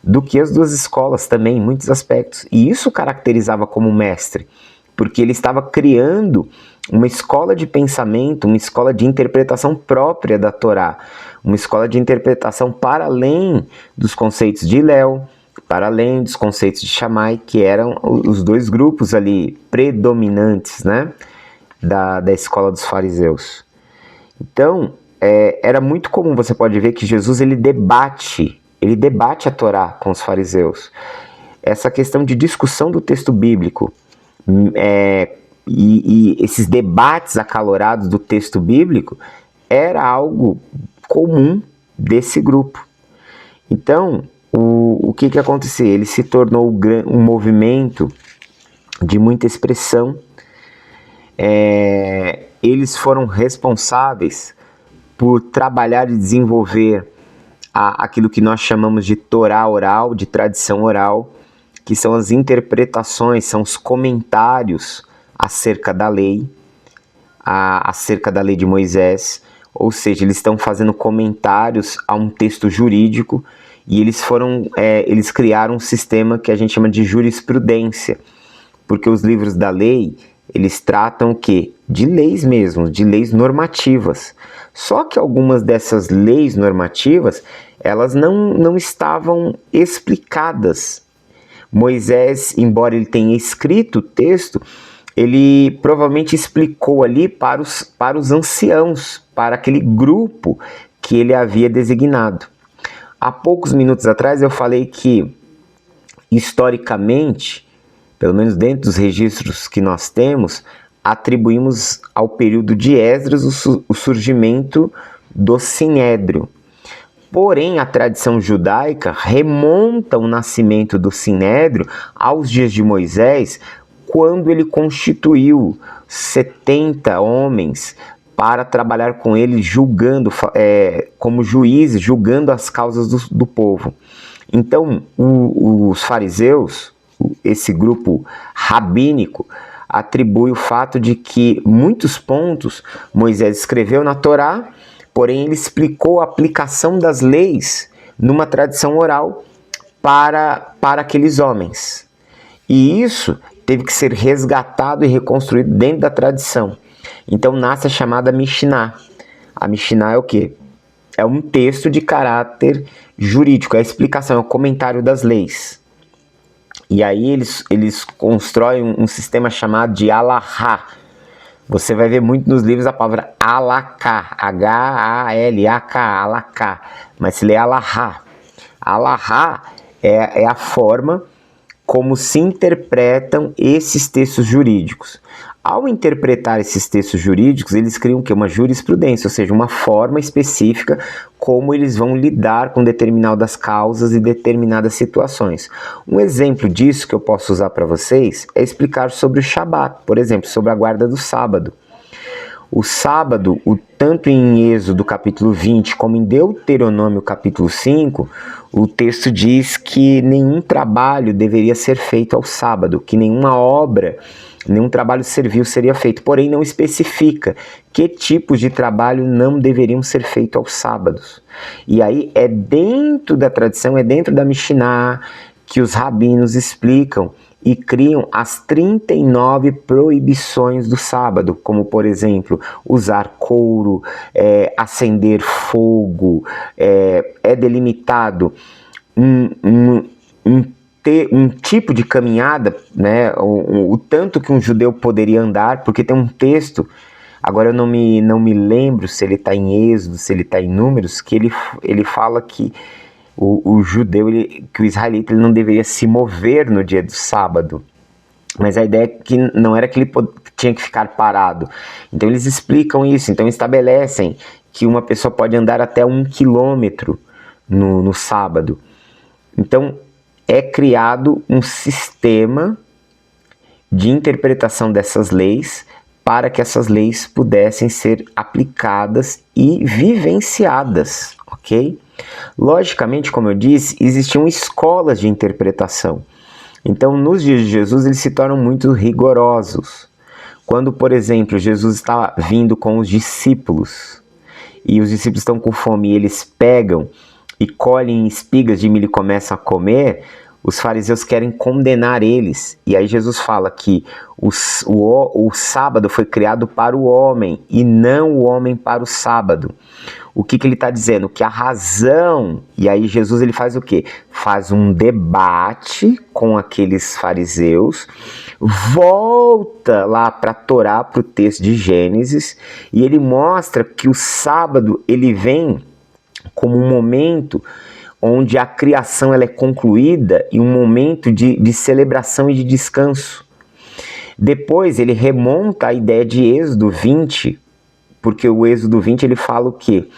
do que as duas escolas também, em muitos aspectos. E isso caracterizava como mestre, porque ele estava criando uma escola de pensamento, uma escola de interpretação própria da Torá, uma escola de interpretação para além dos conceitos de Hilel, para além dos conceitos de Shammai, que eram os dois grupos ali predominantes, né, da escola dos fariseus. Então, era muito comum, você pode ver que Jesus ele debate a Torá com os fariseus. Essa questão de discussão do texto bíblico, e esses debates acalorados do texto bíblico era algo comum desse grupo. Então, o que acontecia? Ele se tornou um movimento de muita expressão. Eles foram responsáveis por trabalhar e desenvolver aquilo que nós chamamos de Torá oral, de tradição oral, que são as interpretações, são os comentários acerca da lei de Moisés. Ou seja, eles estão fazendo comentários a um texto jurídico, e eles criaram um sistema que a gente chama de jurisprudência, porque os livros da lei, eles tratam o quê? De leis mesmo, de leis normativas. Só que algumas dessas leis normativas, elas não estavam explicadas. Moisés, embora ele tenha escrito o texto, ele provavelmente explicou ali para os anciãos, para aquele grupo que ele havia designado. Há poucos minutos atrás eu falei que, historicamente, pelo menos dentro dos registros que nós temos, atribuímos ao período de Esdras o surgimento do Sinédrio. Porém, a tradição judaica remonta o nascimento do Sinédrio aos dias de Moisés, quando ele constituiu 70 homens para trabalhar com ele, julgando, como juízes, julgando as causas do povo. Então, os fariseus, esse grupo rabínico, atribui o fato de que muitos pontos Moisés escreveu na Torá, porém ele explicou a aplicação das leis numa tradição oral para aqueles homens. E isso teve que ser resgatado e reconstruído dentro da tradição. Então nasce a chamada Mishnah. A Mishnah é o quê? É um texto de caráter jurídico, é a explicação, é o comentário das leis. E aí eles constroem um sistema chamado de Halakha. Você vai ver muito nos livros a palavra Halakha, H-A-L-A-K, Halakha, mas se lê Halakha. Halakha é a forma como se interpretam esses textos jurídicos. Ao interpretar esses textos jurídicos, eles criam uma jurisprudência, ou seja, uma forma específica como eles vão lidar com determinadas causas e determinadas situações. Um exemplo disso que eu posso usar para vocês é explicar sobre o Shabat, por exemplo, sobre a guarda do sábado. O sábado, tanto em Êxodo capítulo 20 como em Deuteronômio capítulo 5, o texto diz que nenhum trabalho deveria ser feito ao sábado, que nenhuma obra, nenhum trabalho servil seria feito, porém não especifica que tipos de trabalho não deveriam ser feitos aos sábados. E aí é dentro da tradição, é dentro da Mishnah que os rabinos explicam e criam as 39 proibições do sábado, como, por exemplo, usar couro, acender fogo, é delimitado um tipo de caminhada, né, o tanto que um judeu poderia andar, porque tem um texto, agora eu não me lembro se ele está em Êxodo, se ele está em Números, que ele fala que o judeu, que o israelita ele não deveria se mover no dia do sábado, mas a ideia é que não era que ele tinha que ficar parado. Então eles explicam isso, então estabelecem que uma pessoa pode andar até 1 quilômetro no sábado. Então é criado um sistema de interpretação dessas leis para que essas leis pudessem ser aplicadas e vivenciadas, ok? Logicamente, como eu disse, existiam escolas de interpretação. Então, nos dias de Jesus, eles se tornam muito rigorosos. Quando, por exemplo, Jesus está vindo com os discípulos e os discípulos estão com fome e eles pegam e colhem espigas de milho e começam a comer, os fariseus querem condenar eles. E aí Jesus fala que o sábado foi criado para o homem e não o homem para o sábado. O que ele está dizendo? Que a razão... E aí Jesus ele faz o quê? Faz um debate com aqueles fariseus, volta lá para a Torá, para o texto de Gênesis, e ele mostra que o sábado ele vem como um momento onde a criação ela é concluída e um momento de celebração e de descanso. Depois ele remonta a ideia de Êxodo 20, porque o Êxodo 20 ele fala o quê?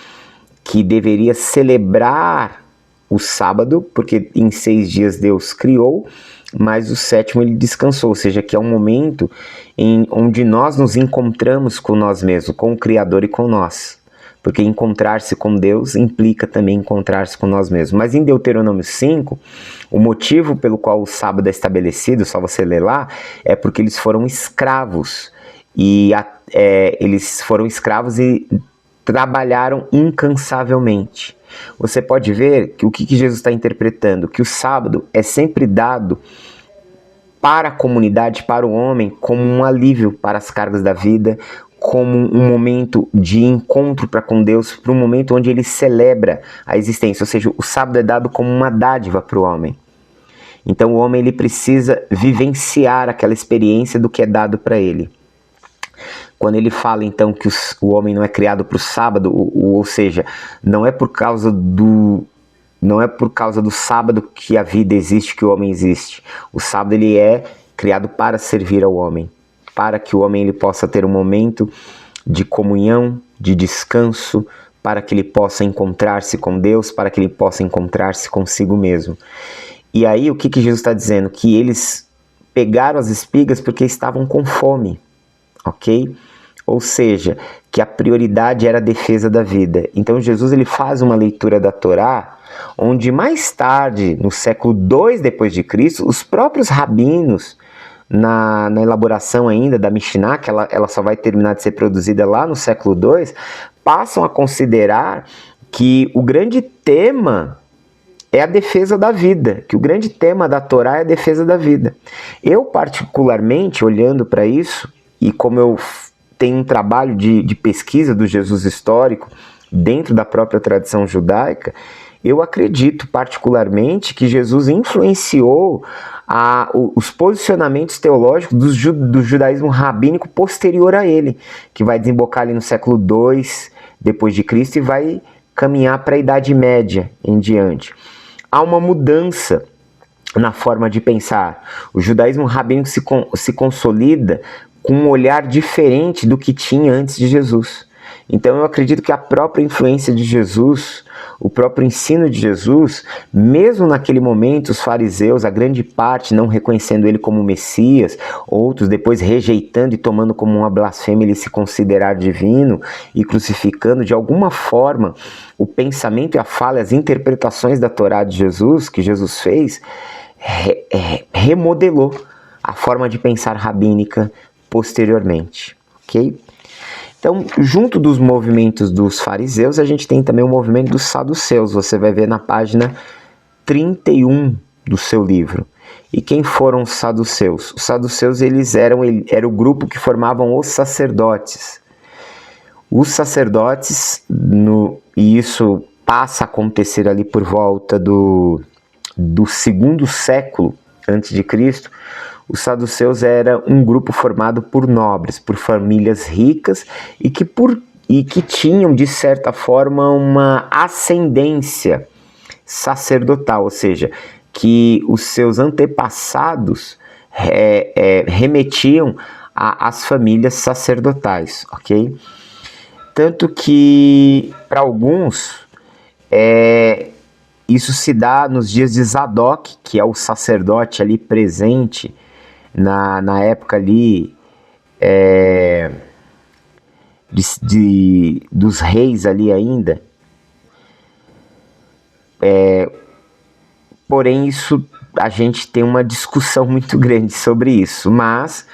Que deveria celebrar o sábado, porque em 6 dias Deus criou, mas o 7º ele descansou, ou seja, que é um momento onde nós nos encontramos com nós mesmos, com o Criador e com nós. Porque encontrar-se com Deus implica também encontrar-se com nós mesmos. Mas em Deuteronômio 5, o motivo pelo qual o sábado é estabelecido, só você ler lá, é porque eles foram escravos. E eles foram escravos e trabalharam incansavelmente. Você pode ver que o que Jesus está interpretando, que o sábado é sempre dado para a comunidade, para o homem, como um alívio para as cargas da vida, como um momento de encontro para com Deus, para um momento onde ele celebra a existência, ou seja, o sábado é dado como uma dádiva para o homem. Então o homem ele precisa vivenciar aquela experiência do que é dado para ele. Quando ele fala então que o homem não é criado para o sábado, ou seja, não é por causa do sábado que a vida existe, que o homem existe. O sábado ele é criado para servir ao homem, para que o homem ele possa ter um momento de comunhão, de descanso, para que ele possa encontrar-se com Deus, para que ele possa encontrar-se consigo mesmo. E aí o que Jesus está dizendo? Que eles pegaram as espigas porque estavam com fome, ok? Ou seja, que a prioridade era a defesa da vida. Então Jesus ele faz uma leitura da Torá, onde mais tarde, no século II depois de Cristo, os próprios rabinos, na elaboração ainda da Mishnah, que ela só vai terminar de ser produzida lá no século II, passam a considerar que o grande tema é a defesa da vida, que o grande tema da Torá é a defesa da vida. Eu, particularmente, olhando para isso, e como eu tenho um trabalho de pesquisa do Jesus histórico dentro da própria tradição judaica, eu acredito particularmente que Jesus influenciou os posicionamentos teológicos do judaísmo rabínico posterior a ele, que vai desembocar ali no século II depois de Cristo e vai caminhar para a Idade Média em diante. Há uma mudança na forma de pensar. O judaísmo rabínico se consolida com um olhar diferente do que tinha antes de Jesus. Então eu acredito que a própria influência de Jesus, o próprio ensino de Jesus, mesmo naquele momento os fariseus, a grande parte não reconhecendo ele como Messias, outros depois rejeitando e tomando como uma blasfêmia ele se considerar divino e crucificando de alguma forma o pensamento e a fala, as interpretações da Torá de Jesus, que Jesus fez, remodelou a forma de pensar rabínica posteriormente, ok? Então, junto dos movimentos dos fariseus, a gente tem também o movimento dos saduceus. Você vai ver na página 31 do seu livro. E quem foram os saduceus? Os saduceus era o grupo que formavam os sacerdotes. Os sacerdotes, e isso passa a acontecer ali por volta do segundo século antes de Cristo, os saduceus era um grupo formado por nobres, por famílias ricas e que tinham, de certa forma, uma ascendência sacerdotal, ou seja, que os seus antepassados remetiam às famílias sacerdotais, ok? Tanto que, para alguns, isso se dá nos dias de Zadok, que é o sacerdote ali presente na época ali dos reis ali ainda. Porém, isso a gente tem uma discussão muito grande sobre isso, mas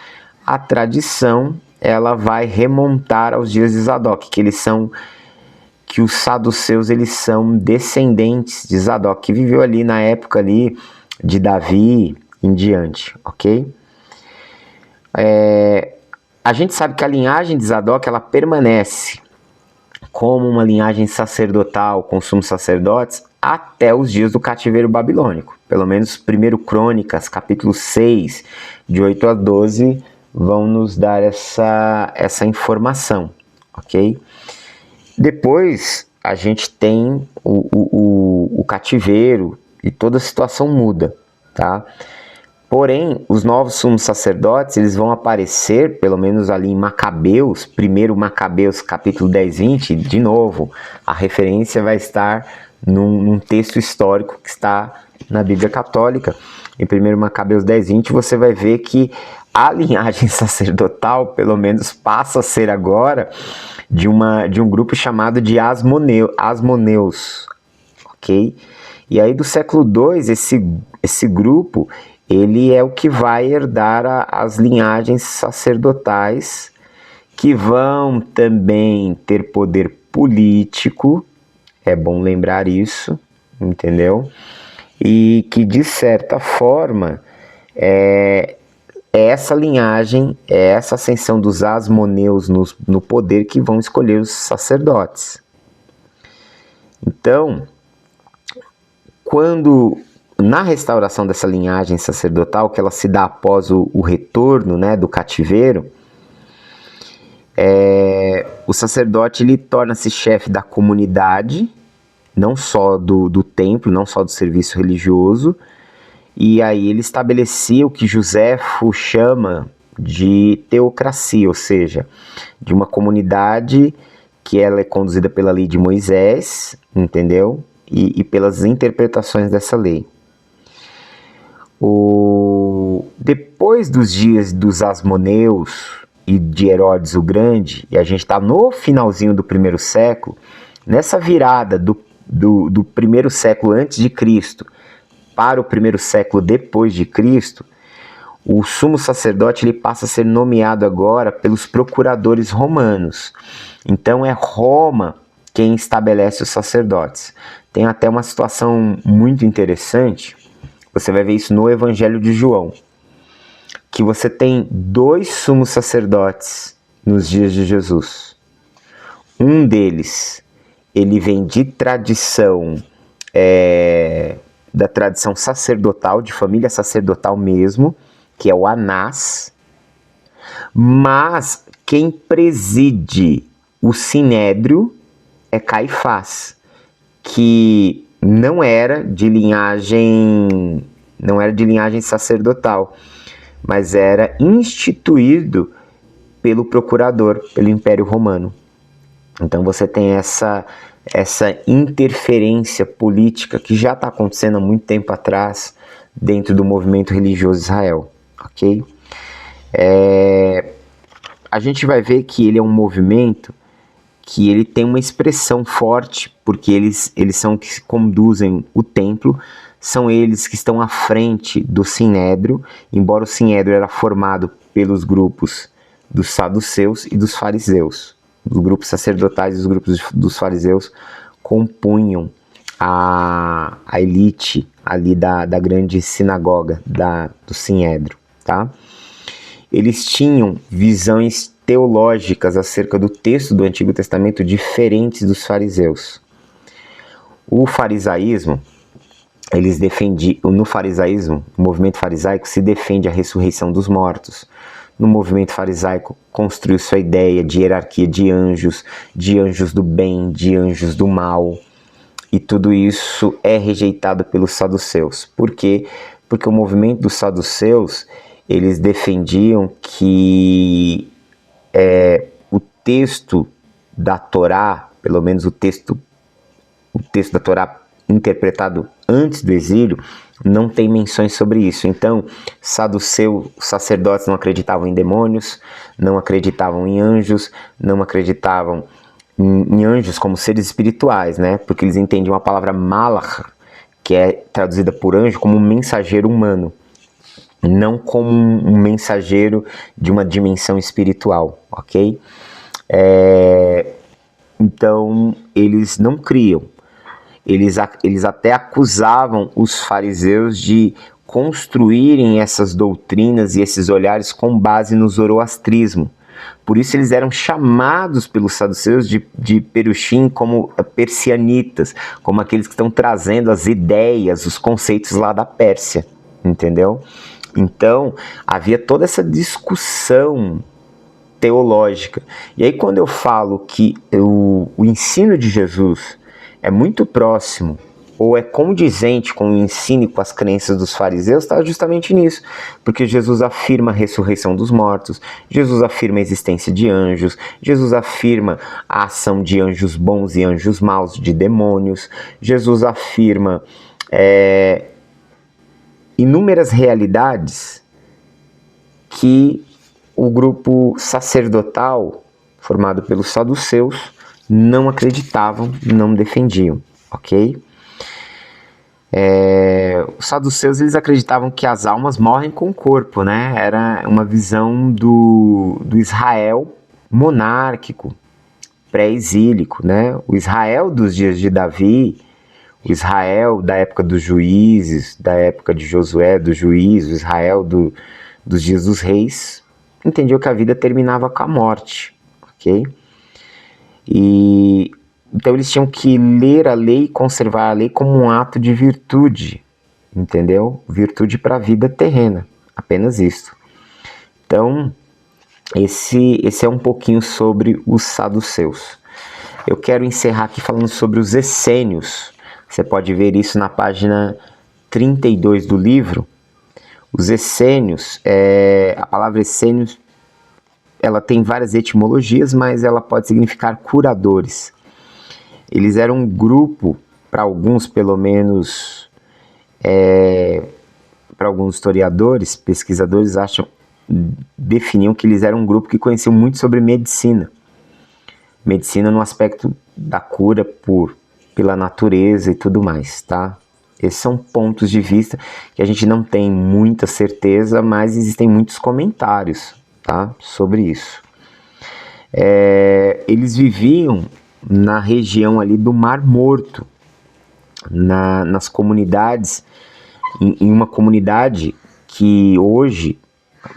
a tradição ela vai remontar aos dias de Zadok, que os saduceus eles são descendentes de Zadok, que viveu ali na época ali de Davi em diante, ok? A gente sabe que a linhagem de Zadok ela permanece como uma linhagem sacerdotal com sumos sacerdotes até os dias do cativeiro babilônico. Pelo menos 1 Crônicas, capítulo 6, de 8 a 12, vão nos dar essa informação, ok? Depois a gente tem o cativeiro e toda a situação muda, tá? Porém, os novos sumos sacerdotes, eles vão aparecer, pelo menos ali em Macabeus, 1 Macabeus capítulo 10, 20, de novo, a referência vai estar num texto histórico que está na Bíblia Católica. Em 1 Macabeus 10, 20, você vai ver que a linhagem sacerdotal, pelo menos, passa a ser agora de um grupo chamado de Asmoneus, ok? E aí do século II, esse grupo, ele é o que vai herdar as linhagens sacerdotais, que vão também ter poder político, é bom lembrar isso, entendeu? E que, de certa forma, essa linhagem, essa ascensão dos asmoneus no poder que vão escolher os sacerdotes. Então, quando na restauração dessa linhagem sacerdotal, que ela se dá após o retorno, né, do cativeiro, o sacerdote ele torna-se chefe da comunidade, não só do templo, não só do serviço religioso, e aí ele estabelecia o que Joséfo chama de teocracia, ou seja, de uma comunidade que ela é conduzida pela lei de Moisés, entendeu? E pelas interpretações dessa lei. Depois dos dias dos Asmoneus e de Herodes o Grande, e a gente está no finalzinho do primeiro século, nessa virada do primeiro século antes de Cristo para o primeiro século depois de Cristo, o sumo sacerdote ele passa a ser nomeado agora pelos procuradores romanos. Então é Roma quem estabelece os sacerdotes. Tem até uma situação muito interessante, você vai ver isso no Evangelho de João, que você tem 2 sumos sacerdotes nos dias de Jesus. Um deles, ele vem de tradição, da tradição sacerdotal, de família sacerdotal mesmo, que é o Anás, mas quem preside o Sinédrio é Caifás, que não era de linhagem sacerdotal, mas era instituído pelo procurador, pelo Império Romano. Então você tem essa interferência política que já está acontecendo há muito tempo atrás dentro do movimento religioso de Israel, ok? A gente vai ver que ele é um movimento que ele tem uma expressão forte, porque eles são que conduzem o templo, são eles que estão à frente do Sinédrio, embora o Sinédrio era formado pelos grupos dos saduceus e dos fariseus. Os grupos sacerdotais e os grupos dos fariseus compunham a elite ali da grande sinagoga do Sinédrio, tá? Eles tinham visões teológicas acerca do texto do Antigo Testamento diferentes dos fariseus. O farisaísmo, no farisaísmo, o movimento farisaico se defende a ressurreição dos mortos. No movimento farisaico, construiu sua ideia de hierarquia de anjos do bem, de anjos do mal, e tudo isso é rejeitado pelos saduceus. Por quê? Porque o movimento dos saduceus, eles defendiam que o texto da Torá, pelo menos o texto da Torá interpretado antes do exílio, não tem menções sobre isso. Então, saduceus, sacerdotes não acreditavam em demônios, não acreditavam em anjos, não acreditavam em anjos como seres espirituais, né? Porque eles entendiam a palavra malach, que é traduzida por anjo, como um mensageiro humano, não como um mensageiro de uma dimensão espiritual, ok? Então, eles não criam. Eles até acusavam os fariseus de construírem essas doutrinas e esses olhares com base no zoroastrismo. Por isso eles eram chamados pelos saduceus de Perushim como persianitas, como aqueles que estão trazendo as ideias, os conceitos lá da Pérsia, entendeu? Então, havia toda essa discussão teológica. E aí, quando eu falo que o ensino de Jesus é muito próximo ou é condizente com o ensino e com as crenças dos fariseus, está justamente nisso. Porque Jesus afirma a ressurreição dos mortos, Jesus afirma a existência de anjos, Jesus afirma a ação de anjos bons e anjos maus, de demônios, Jesus afirma inúmeras realidades que o grupo sacerdotal, formado pelos saduceus, não acreditavam, não defendiam, ok? Os saduceus, eles acreditavam que as almas morrem com o corpo, né? Era uma visão do Israel monárquico, pré-exílico, né? O Israel dos dias de Davi, o Israel da época dos juízes, da época de Josué, dos juízes, o Israel dos dias dos reis, entendiam que a vida terminava com a morte, ok? Então eles tinham que ler a lei e conservar a lei como um ato de virtude, entendeu? Virtude para a vida terrena, apenas isso. Então, esse é um pouquinho sobre os saduceus. Eu quero encerrar aqui falando sobre os essênios. Você pode ver isso na página 32 do livro. Os essênios, a palavra essênios ela tem várias etimologias, mas ela pode significar curadores. Eles eram um grupo, para alguns pelo menos, para alguns historiadores, pesquisadores definiam que eles eram um grupo que conheciam muito sobre medicina. Medicina no aspecto da cura pela natureza e tudo mais, tá? Esses são pontos de vista que a gente não tem muita certeza, mas existem muitos comentários, tá, sobre isso. Eles viviam na região ali do Mar Morto, nas comunidades, em uma comunidade que hoje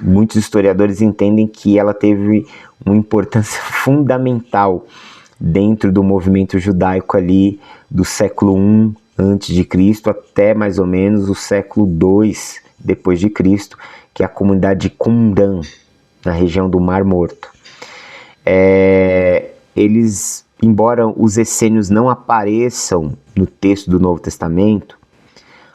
muitos historiadores entendem que ela teve uma importância fundamental dentro do movimento judaico ali do século I a.C. até mais ou menos o século II depois de Cristo, que é a comunidade de Qumran, na região do Mar Morto. Eles, embora os essênios não apareçam no texto do Novo Testamento,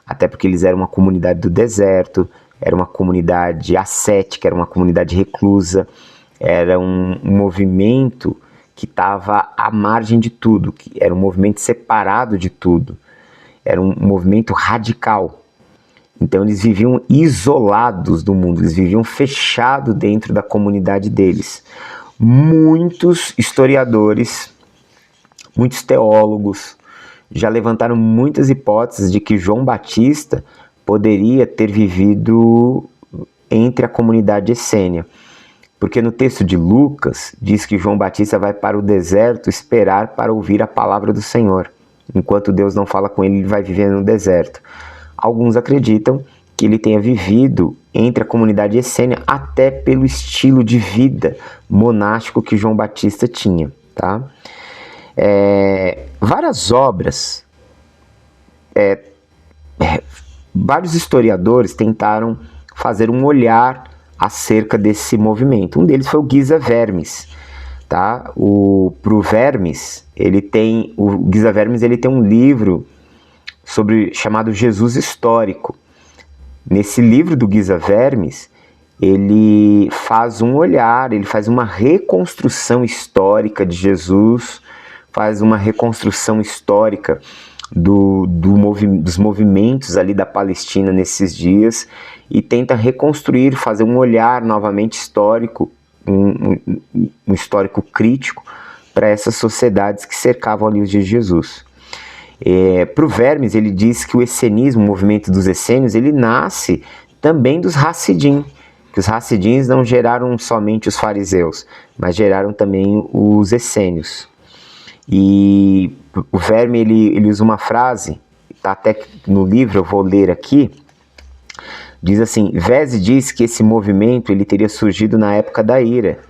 até porque eles eram uma comunidade do deserto, era uma comunidade ascética, era uma comunidade reclusa, era um movimento que estava à margem de tudo, que era um movimento separado de tudo, era um movimento radical. Então eles viviam isolados do mundo, eles viviam fechados dentro da comunidade deles. Muitos historiadores, muitos teólogos já levantaram muitas hipóteses de que João Batista poderia ter vivido entre a comunidade essênia. Porque no texto de Lucas diz que João Batista vai para o deserto esperar para ouvir a palavra do Senhor. Enquanto Deus não fala com ele, ele vai viver no deserto. Alguns acreditam que ele tenha vivido entre a comunidade essênia até pelo estilo de vida monástico que João Batista tinha, tá? Várias obras, vários historiadores tentaram fazer um olhar acerca desse movimento. Um deles foi o Giza Vermes, tá? Pro Vermes, o Giza Vermes ele tem um livro chamado Jesus Histórico. Nesse livro do Giza Vermes, ele faz um olhar, ele faz uma reconstrução histórica de Jesus, faz uma reconstrução histórica dos movimentos ali da Palestina nesses dias e tenta reconstruir, fazer um olhar novamente histórico, um histórico crítico para essas sociedades que cercavam ali os dias de Jesus. Para o Vermes, ele diz que o essenismo, o movimento dos essênios, ele nasce também dos Hassidim, que os Hassidim não geraram somente os fariseus, mas geraram também os essênios. E o Verme ele usa uma frase, tá até no livro, eu vou ler aqui, diz assim: Vese diz que esse movimento ele teria surgido na época da ira,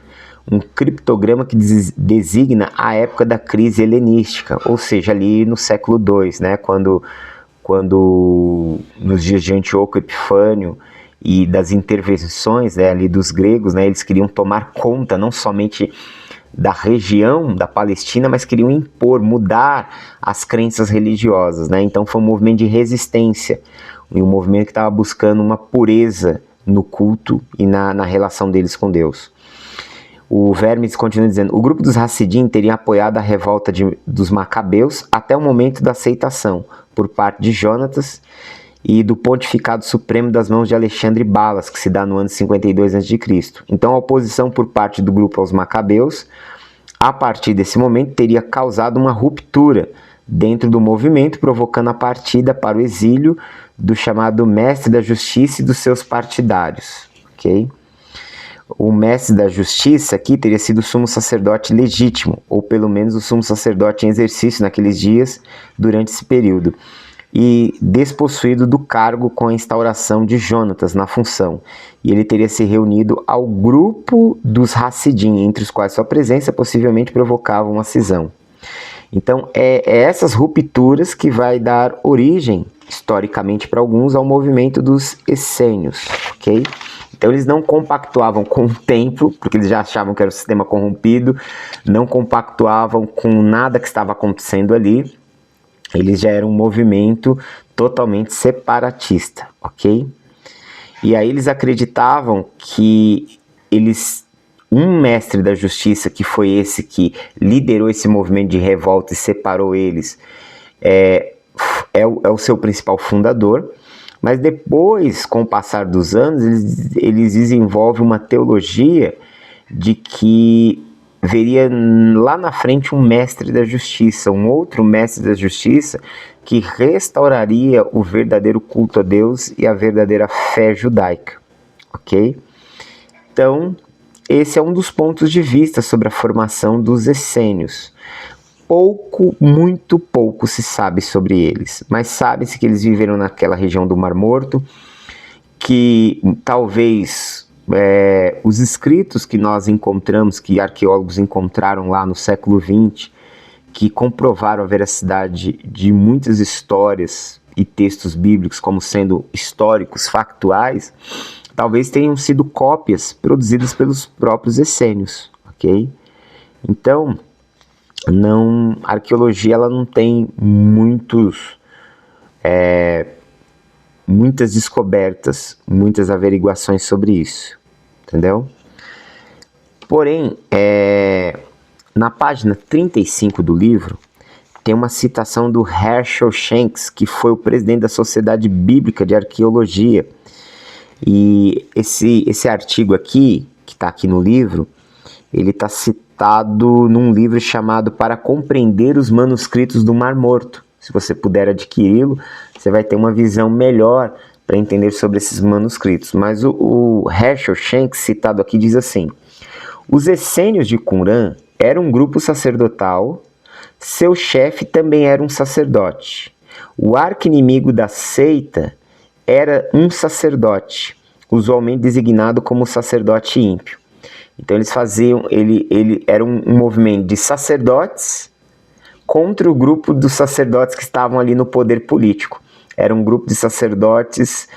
um criptograma que designa a época da crise helenística, ou seja, ali no século II, né, quando nos dias de Antíoco Epifânio e das intervenções, né, ali dos gregos, né, eles queriam tomar conta não somente da região da Palestina, mas queriam impor, mudar as crenças religiosas, né? Então foi um movimento de resistência, um movimento que estava buscando uma pureza no culto e na relação deles com Deus. O Vermes continua dizendo: o grupo dos Hassidim teria apoiado a revolta dos Macabeus até o momento da aceitação por parte de Jonatas e do pontificado supremo das mãos de Alexandre Balas, que se dá no ano 52 a.C. Então a oposição por parte do grupo aos Macabeus, a partir desse momento, teria causado uma ruptura dentro do movimento, provocando a partida para o exílio do chamado mestre da justiça e dos seus partidários. Okay? O mestre da justiça aqui teria sido o sumo sacerdote legítimo, ou pelo menos o sumo sacerdote em exercício naqueles dias, durante esse período, e despossuído do cargo com a instauração de Jonatas na função, e ele teria se reunido ao grupo dos Hassidim, entre os quais sua presença possivelmente provocava uma cisão. Então é essas rupturas que vai dar origem, historicamente para alguns, ao movimento dos essênios, ok? Então eles não compactuavam com o templo, porque eles já achavam que era um sistema corrompido, não compactuavam com nada que estava acontecendo ali. Eles já eram um movimento totalmente separatista, ok? E aí eles acreditavam que eles um mestre da justiça, que foi esse que liderou esse movimento de revolta e separou eles, é o seu principal fundador. Mas depois, com o passar dos anos, eles desenvolvem uma teologia de que veria lá na frente um mestre da justiça, um outro mestre da justiça, que restauraria o verdadeiro culto a Deus e a verdadeira fé judaica, ok? Então, esse é um dos pontos de vista sobre a formação dos essênios. Muito pouco se sabe sobre eles, mas sabe-se que eles viveram naquela região do Mar Morto, que talvez os escritos que nós encontramos, que arqueólogos encontraram lá no século XX, que comprovaram a veracidade de muitas histórias e textos bíblicos como sendo históricos, factuais, talvez tenham sido cópias produzidas pelos próprios essênios, ok? Então, a arqueologia ela não tem muitas descobertas, muitas averiguações sobre isso, entendeu? Porém, na página 35 do livro, tem uma citação do Herschel Shanks, que foi o presidente da Sociedade Bíblica de Arqueologia. E esse artigo aqui, que está aqui no livro, ele está citado num livro chamado Para Compreender os Manuscritos do Mar Morto. Se você puder adquiri-lo, você vai ter uma visão melhor para entender sobre esses manuscritos. Mas o Herschel Shanks, citado aqui, diz assim: os essênios de Qumran eram um grupo sacerdotal, seu chefe também era um sacerdote. O arqui-inimigo da seita era um sacerdote, usualmente designado como sacerdote ímpio. Então eles faziam, ele era um movimento de sacerdotes contra o grupo dos sacerdotes que estavam ali no poder político. Era um grupo de sacerdotes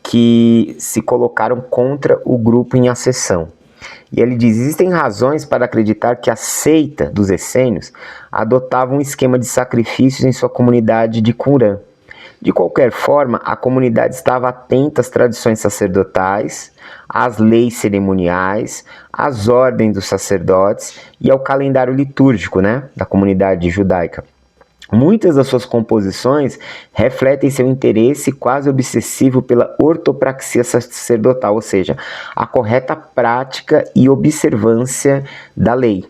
que se colocaram contra o grupo em ascensão. E ele diz: existem razões para acreditar que a seita dos essênios adotava um esquema de sacrifícios em sua comunidade de Qumran. De qualquer forma, a comunidade estava atenta às tradições sacerdotais, às leis cerimoniais, às ordens dos sacerdotes e ao calendário litúrgico, da comunidade judaica. Muitas das suas composições refletem seu interesse quase obsessivo pela ortopraxia sacerdotal, ou seja, a correta prática e observância da lei.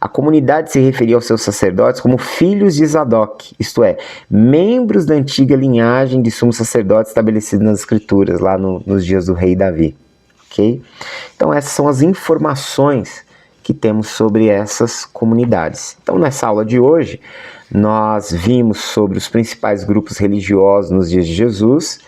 A comunidade se referia aos seus sacerdotes como filhos de Zadok, isto é, membros da antiga linhagem de sumo sacerdote estabelecida nas escrituras, lá nos dias do rei Davi. Okay? Então essas são as informações que temos sobre essas comunidades. Então nessa aula de hoje, nós vimos sobre os principais grupos religiosos nos dias de Jesus,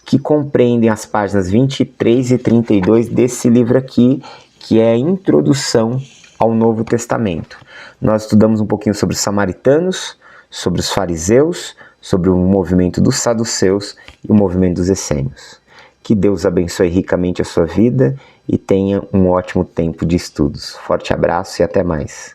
que compreendem as páginas 23 e 32 desse livro aqui, que é a introdução ao Novo Testamento. Nós estudamos um pouquinho sobre os samaritanos, sobre os fariseus, sobre o movimento dos saduceus e o movimento dos essênios. Que Deus abençoe ricamente a sua vida e tenha um ótimo tempo de estudos. Forte abraço e até mais.